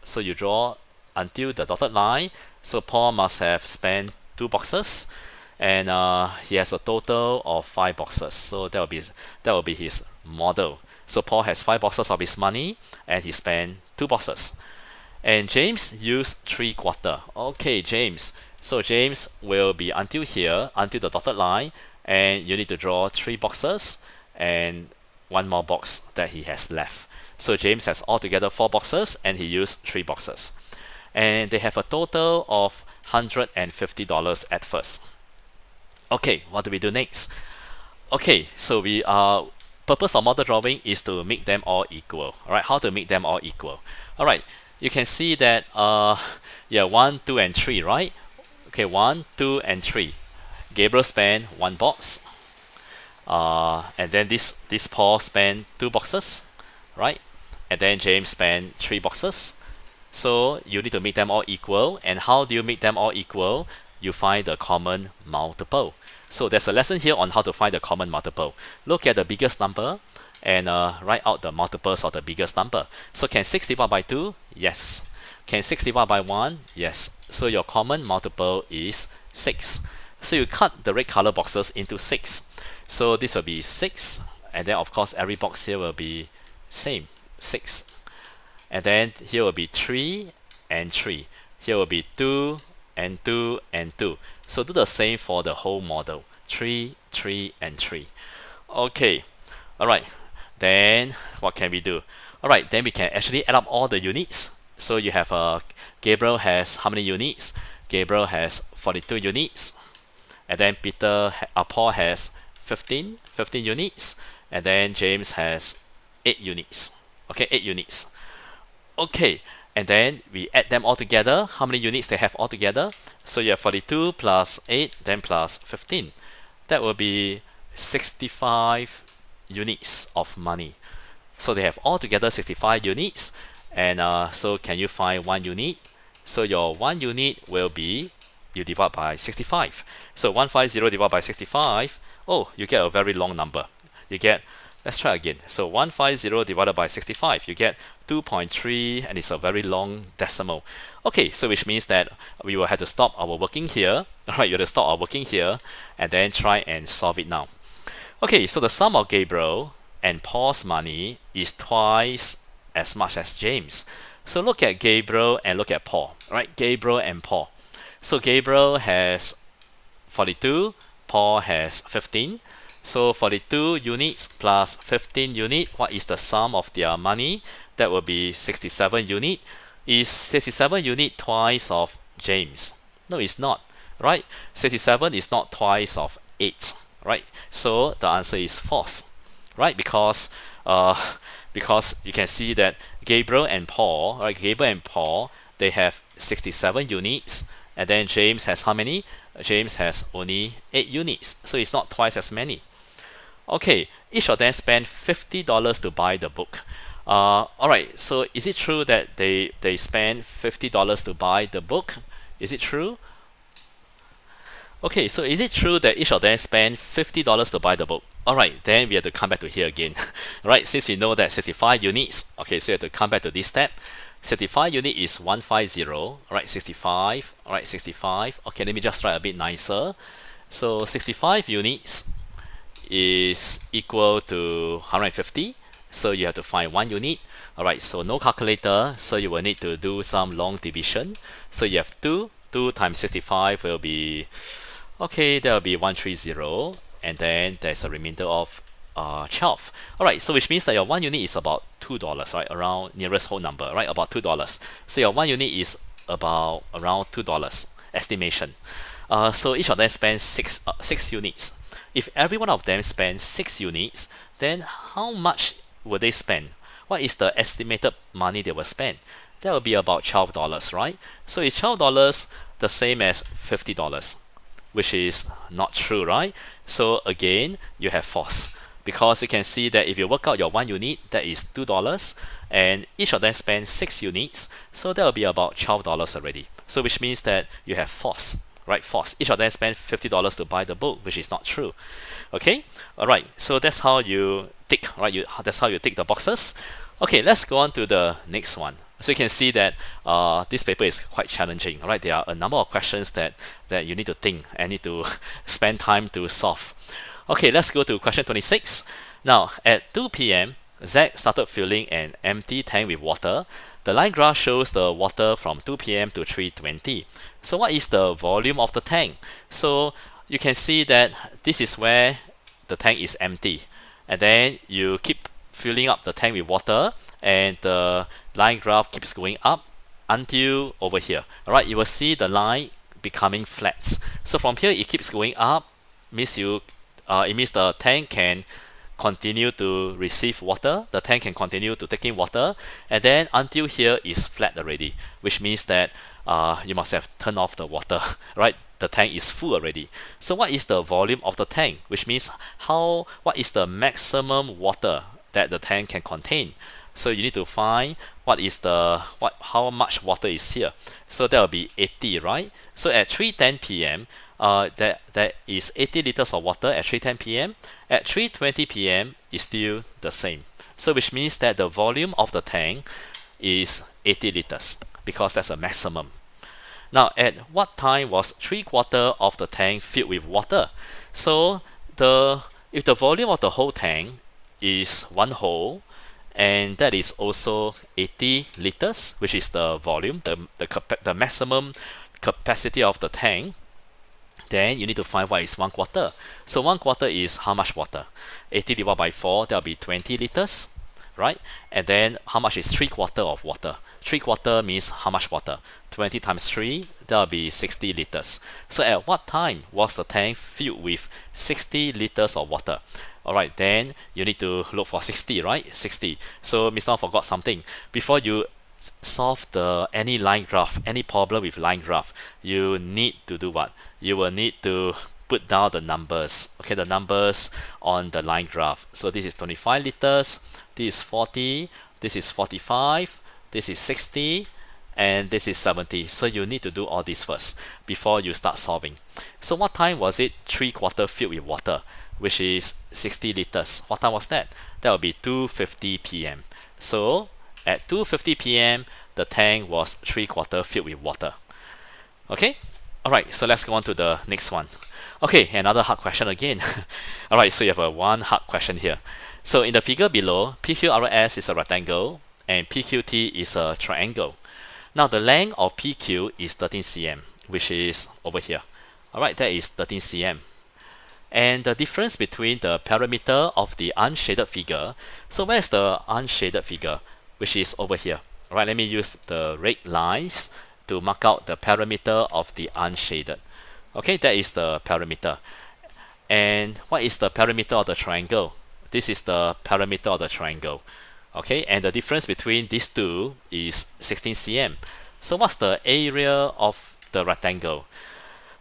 So you draw until the dotted line. So Paul must have spent 2 boxes, and he has a total of 5 boxes. So that will be his model. So Paul has 5 boxes of his money, and he spent 2 boxes. And James used 3/4. Okay, James. So James will be until here, until the dotted line, and you need to draw 3 boxes and 1 more box that he has left. So James has altogether 4 boxes, and he used 3 boxes. and they have a total of $150 at first. Okay, what do we do next? Okay, so we are purpose of model drawing is to make them all equal. All right, how to make them all equal? All right, you can see that yeah, 1, 2, and 3, right? Okay, 1, 2, and 3. Gabriel spent 1 box, and then this Paul spent 2 boxes, right? And then James spent 3 boxes. So you need to make them all equal. And how do you make them all equal? You find the common multiple. So there's a lesson here on how to find the common multiple. Look at the biggest number and write out the multiples of the biggest number. So can 6 divided by 2? Yes. Can 6 divided by 1? Yes. So your common multiple is 6. So you cut the red color boxes into 6. So this will be 6. And then of course every box here will be same, 6. And then here will be 3 and 3. Here will be 2 and 2 and 2. So do the same for the whole model. 3, 3, and 3. Okay. Alright. Then what can we do? Alright, then we can actually add up all the units. So you have Gabriel has how many units? Gabriel has 42 units. And then Paul has 15 units. And then James has 8 units. Okay, 8 units. Okay, and then we add them all together. How many units they have all together? So you have 42 plus 8, then plus 15. That will be 65 units of money. So they have all together 65 units. And so can you find 1 unit? So your 1 unit will be, you divide by 65. So 150 divided by 65, oh, you get a very long number. You get, let's try again. So 150 divided by 65, you get 2.3, and it's a very long decimal. Okay, so which means that we will have to stop our working here. Alright, you have to stop our working here and then try and solve it now. Okay, so the sum of Gabriel and Paul's money is twice as much as James. So look at Gabriel and look at Paul. Right, Gabriel and Paul. So Gabriel has 42, Paul has 15. So 42 units plus 15 unit, what is the sum of their money? That will be 67 unit. Is 67 unit twice of James? No, it's not, right? 67 is not twice of 8, right? So the answer is false, right? Because you can see that Gabriel and Paul, right? Gabriel and Paul, they have 67 units, and then James has how many? James has only 8 units, so it's not twice as many. Okay, each of them spent $50 to buy the book. Alright, so is it true that they spent $50 to buy the book? Is it true? Okay, so is it true that each of them spent $50 to buy the book? Alright, then we have to come back to here again. Right, since we know that 65 units, okay, so we have to come back to this step. 65 unit is 150, alright, 65, alright, 65. Okay, let me just write a bit nicer. So 65 units is equal to 150. So you have to find 1 unit. Alright, so no calculator, so you will need to do some long division. So you have 2 times 65 will be, okay, that will be 130, and then there's a remainder of 12. Alright, so which means that your 1 unit is about $2, right? Around nearest whole number, right? About $2. So your 1 unit is about around $2 estimation. So each of them spends 6 units. If every one of them spends 6 units, then how much will they spend? What is the estimated money they will spend? That will be about $12, right? So is $12 the same as $50? Which is not true, right? So again, you have false. Because you can see that if you work out your 1 unit, that is $2, and each of them spends 6 units, so that will be about $12 already. So which means that you have false. Right, false. Each of them spent $50 to buy the book, which is not true. Okay, all right. So that's how you tick. Right, that's how you tick the boxes. Okay, let's go on to the next one. So you can see that this paper is quite challenging. All right, there are a number of questions that you need to think and need to spend time to solve. Okay, let's go to question 26. Now, at 2 p.m., Zach started filling an empty tank with water. The line graph shows the water from 2 p.m. to 3:20. So what is the volume of the tank? So you can see that this is where the tank is empty. And then you keep filling up the tank with water, and the line graph keeps going up until over here. Alright, you will see the line becoming flat. So from here it keeps going up, means it means the tank can continue to receive water, the tank can continue to take in water, and then until here is flat already, which means that you must have turned off the water, right? The tank is full already. So what is the volume of the tank? Which means what is the maximum water that the tank can contain? So you need to find how much water is here. So that will be 80, right? So at 3:10 p.m. That is 80 liters of water at 3:10 p.m. At 3:20 p.m. is still the same. So which means that the volume of the tank is 80 liters because that's a maximum. Now, at what time was 3/4 of the tank filled with water? So if the volume of the whole tank is one whole, and that is also 80 liters, which is the volume, the maximum capacity of the tank, then you need to find what is 1/4. So 1/4 is how much water? 80 divided by 4, that will be 20 liters, right? And then how much is 3/4 of water? 3/4 means how much water? 20 times 3, that will be 60 liters. So at what time was the tank filled with 60 liters of water? Alright, then you need to look for 60, right? 60. So Mr. Ong forgot something. Before you solve any line graph, any problem with line graph, you need to do what? You will need to put down the numbers, okay, the numbers on the line graph. So this is 25 liters, this is 40, this is 45, this is 60, and this is 70. So you need to do all this first before you start solving. So what time was it 3/4 filled with water, which is 60 liters? What time was that? That will be 2:50 p.m. So at 2:50 p.m. the tank was 3/4 filled with water. Okay? Alright, so let's go on to the next one. Okay, another hard question again. Alright, so you have one hard question here. So in the figure below, PQRS is a rectangle and PQT is a triangle. Now the length of PQ is 13 cm, which is over here. Alright, that is 13 cm. And the difference between the parameter of the unshaded figure, so where's the unshaded figure? Which is over here. Alright, let me use the red lines to mark out the parameter of the unshaded. Okay, that is the parameter. And what is the parameter of the triangle? This is the parameter of the triangle. Okay, and the difference between these two is 16 cm. So what's the area of the rectangle?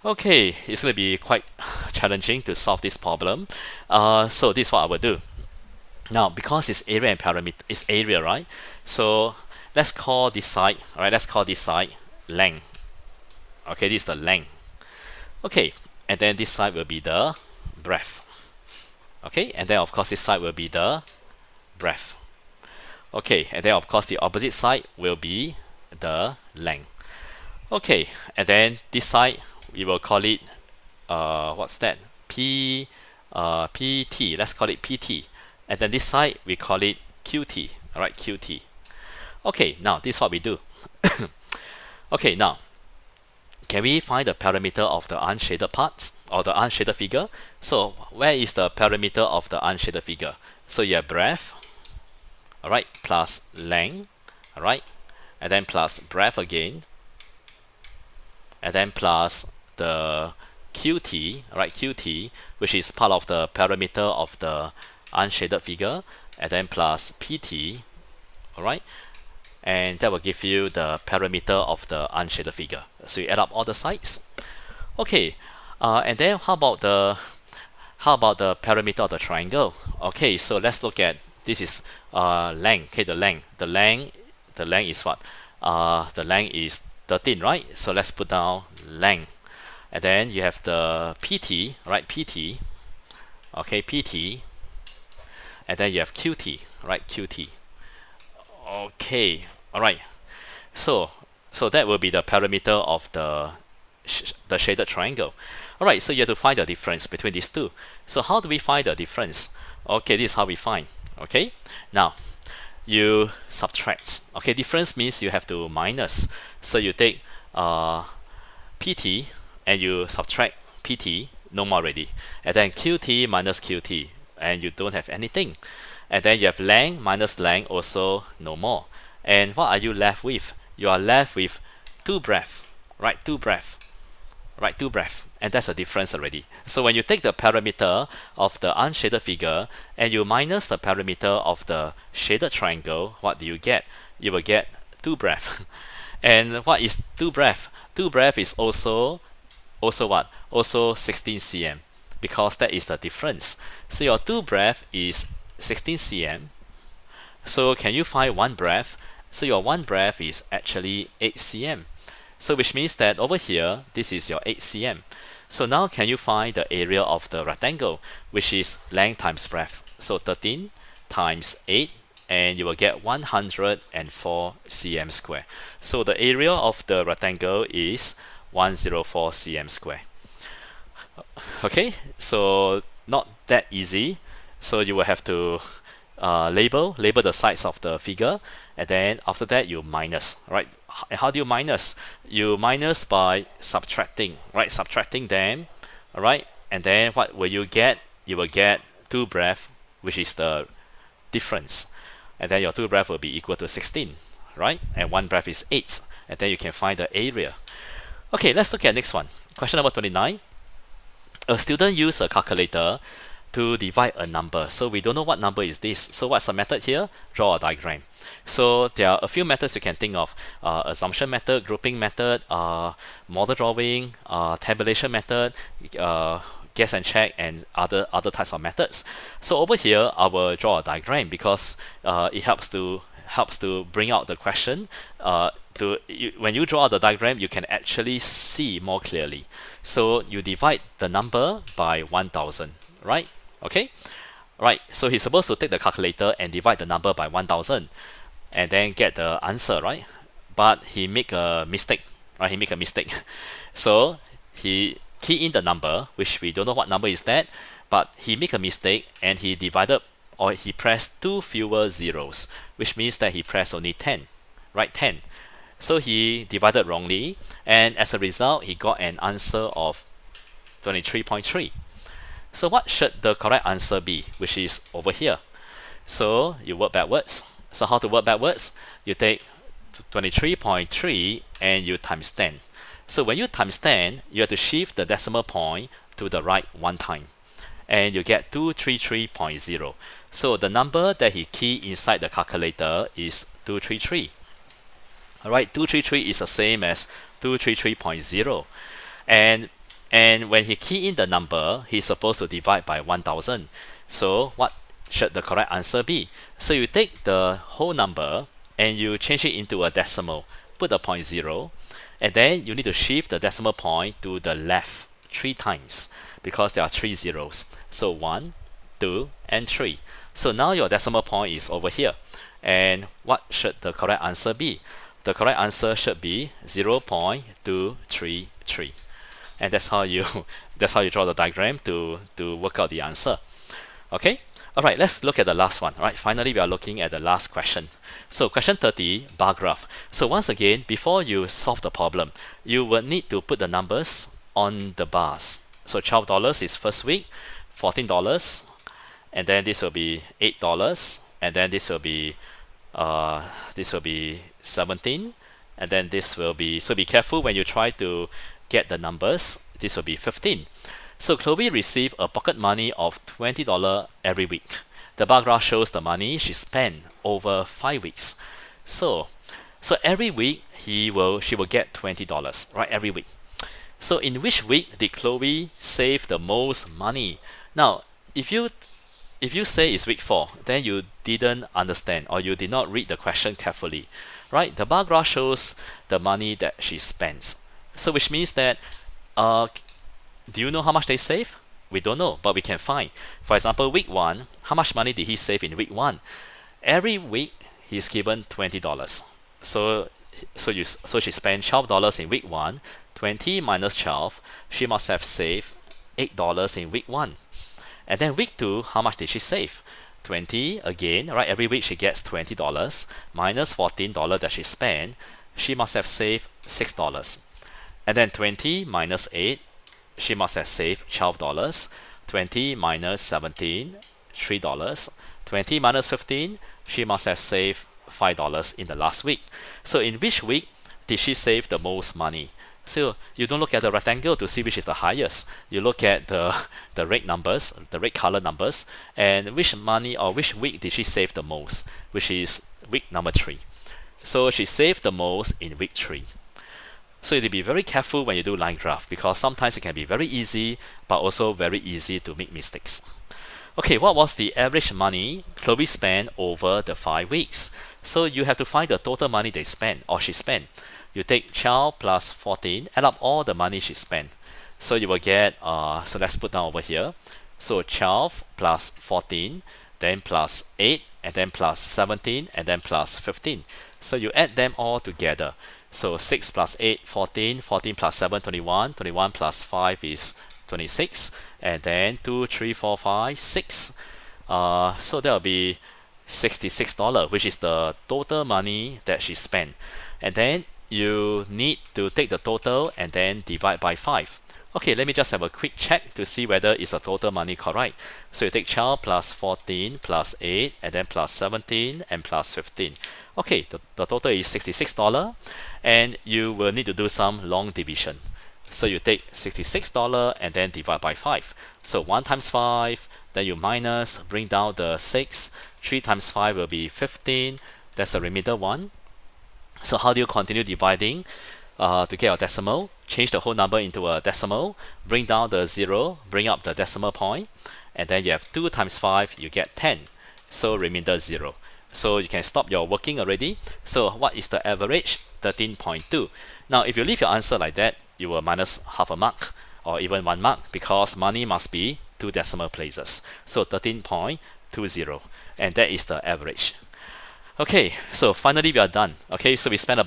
Okay, it's going to be quite challenging to solve this problem. So this is what I will do. Now, because it's area and parameter, it's area, right? So let's call this side, alright, let's call this side length. Okay, this is the length. Okay, and then this side will be the breadth. Okay, and then of course this side will be the breadth. Okay, and then of course the opposite side will be the length. Okay, and then this side we will call it what's that? PT. Let's call it PT. And then this side we call it QT. Alright, QT. Okay, now this is what we do. Okay, now can we find the parameter of the unshaded parts or the unshaded figure? So where is the parameter of the unshaded figure? So you have breadth, alright, plus length, alright, and then plus breadth again, and then plus the QT, alright, QT, which is part of the parameter of the unshaded figure, and then plus PT, alright, and that will give you the parameter of the unshaded figure. So you add up all the sides. Okay, and then how about the parameter of the triangle? Okay, so let's look at this is length. Okay, the length is what? The length is 13, right? So let's put down length, and then you have the PT, right? PT, okay, PT, and then you have QT, right? QT. Okay, all right. So that will be the parameter of the shaded triangle. All right. So you have to find the difference between these two. So how do we find the difference? Okay, this is how we find. Okay. Now you subtract. Okay, difference means you have to minus. So you take PT and you subtract PT. No more already. And then QT minus QT, and you don't have anything. And then you have length minus length, also no more. And what are you left with? you are left with 2 breath, right? 2 breath, right? 2 breath, and that's a difference already. So when you take the parameter of the unshaded figure and you minus the parameter of the shaded triangle, what do you get? You will get 2 breath. And what is 2 breath? 2 breath is also what? Also 16 cm, because that is the difference. So your 2 breath is 16 cm. So can you find 1 breath? So your 1 breath is actually 8 cm. So which means that over here, this is your 8 cm. So now can you find the area of the rectangle, which is length times breadth? So 13 times 8, and you will get 104 cm square. So the area of the rectangle is 104 cm square. Okay, so not that easy. So you will have to label the sides of the figure, and then after that you minus, right? How do you minus? You minus by subtracting, right? Subtracting them, all right? And then what will you get? You will get 2 breath, which is the difference, and then your 2 breath will be equal to 16, right? And 1 breath is 8, and then you can find the area. Okay, let's look at next one. Question number 29. A student used a calculator to divide a number. So we don't know what number is this. So what's the method here? Draw a diagram. So there are a few methods you can think of. Assumption method, grouping method, model drawing, tabulation method, guess and check, and other types of methods. So over here, I will draw a diagram because it helps to bring out the question. When you draw the diagram, you can actually see more clearly. So you divide the number by 1000, right? Okay, right. So he's supposed to take the calculator and divide the number by 1000, and then get the answer, right? But he make a mistake, right? He make a mistake. So he key in the number, which we don't know what number is that, but he make a mistake and he divided, or he pressed 2 fewer zeros, which means that he pressed only 10, right? 10. So he divided wrongly, and as a result, he got an answer of 23.3. So what should the correct answer be, which is over here? So you work backwards. So how to work backwards? You take 23.3 and you times 10. So when you times 10, you have to shift the decimal point to the right 1 time, and you get 233.0. So the number that he keyed inside the calculator is 233. Alright, 233 is the same as 233.0. And when he key in the number, he's supposed to divide by 1000. So what should the correct answer be? So you take the whole number and you change it into a decimal, put a 0.0, and then you need to shift the decimal point to the left 3 times because there are 3 zeros. So 1, 2, and 3. So now your decimal point is over here. And what should the correct answer be? The correct answer should be 0.233. And that's how you draw the diagram to work out the answer. Okay, all right, let's look at the last one. All right, finally we are looking at the last question. So question 30, bar graph. So once again, before you solve the problem, you will need to put the numbers on the bars. So $12 is first week, $14, and then this will be $8, and then this will be 17, and then this will be, so be careful when you try to get the numbers. This will be 15. So Chloe received a pocket money of $20 every week. The bar graph shows the money she spent over 5 weeks. So every week she will get $20, right? Every week. So in which week did Chloe save the most money? Now, if you say it's week 4, then you didn't understand, or you did not read the question carefully, right? The bar graph shows the money that she spends. So which means that, do you know how much they save? We don't know, but we can find. For example, week 1, how much money did he save in week 1? Every week he's given $20. So she spent $12 in week 1. 20 minus 12, she must have saved $8 in week 1. And then week 2, how much did she save? 20 again, right? Every week she gets $20 minus $14 that she spent. She must have saved $6. And then 20 minus 8, she must have saved $12. 20 minus 17, $3. 20 minus 15, she must have saved $5 in the last week. So in which week did she save the most money? So you don't look at the rectangle to see which is the highest. You look at the red numbers, the red color numbers, and which money or which week did she save the most, which is week number 3. So she saved the most in week 3. So you need to be very careful when you do line graph, because sometimes it can be very easy, but also very easy to make mistakes. Okay, what was the average money Chloe spent over the 5 weeks? So you have to find the total money they spent or she spent. You take 12 plus 14, add up all the money she spent. So you will get, so let's put down over here. So 12 plus 14, then plus 8, and then plus 17, and then plus 15. So you add them all together. So 6 plus 8, 14, 14 plus 7, 21, 21 plus 5 is 26, and then 2, 3, 4, 5, 6. So that will be $66, which is the total money that she spent. And then you need to take the total and then divide by 5. Okay, let me just have a quick check to see whether is the total money correct. So you take 12 plus 14 plus 8 and then plus 17 and plus 15. Okay, the total is $66, and you will need to do some long division. So you take $66 and then divide by 5. So 1 times 5, then you minus, bring down the 6. 3 times 5 will be 15. That's the remainder 1. So how do you continue dividing to get your decimal? Change the whole number into a decimal, bring down the 0, bring up the decimal point, and then you have 2 times 5, you get 10. So remainder 0. So you can stop your working already. So what is the average? 13.2. Now if you leave your answer like that, you will minus half a mark or even 1 mark, because money must be 2 decimal places. So 13.20, and that is the average. Okay, so finally we are done. Okay, so we spent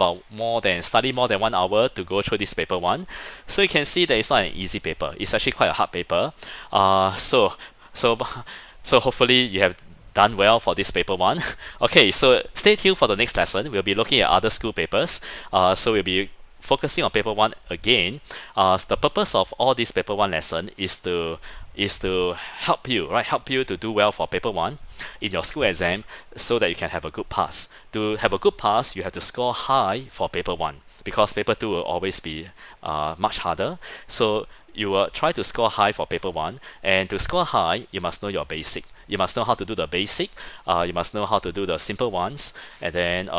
study more than 1 hour to go through this paper 1. So you can see that it's not an easy paper. It's actually quite a hard paper. So hopefully you have done well for this paper 1. Okay, so stay tuned for the next lesson. We'll be looking at other school papers. So we'll be focusing on paper 1 again. The purpose of all this paper 1 lesson is to help you, right? Help you to do well for paper 1 in your school exam, so that you can have a good pass. To have a good pass, you have to score high for paper 1, because paper 2 will always be much harder. So you will try to score high for paper 1, and to score high, you must know your basic. You must know how to do the basic. You must know how to do the simple ones, and then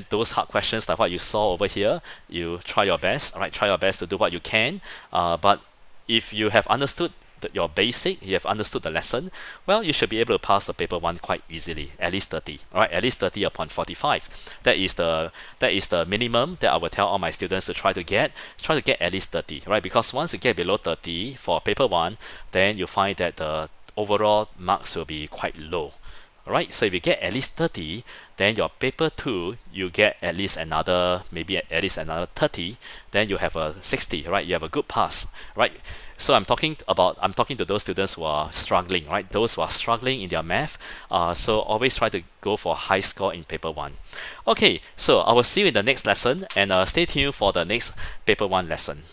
those hard questions like what you saw over here, you try your best. Right? Try your best to do what you can. But if you have understood your basic, you have understood the lesson, well, you should be able to pass the paper 1 quite easily, at least 30. All right, at least 30 upon 45. That is the minimum that I will tell all my students to try to get at least 30. Right, because once you get below 30 for paper 1, then you find that the overall marks will be quite low. Alright, so if you get at least 30, then your paper 2, you get at least another, maybe at least another 30, then you have a 60, right? You have a good pass, right? So I'm talking to those students who are struggling, right? Those who are struggling in their math. So always try to go for high score in paper 1. Okay, so I will see you in the next lesson, and stay tuned for the next paper 1 lesson.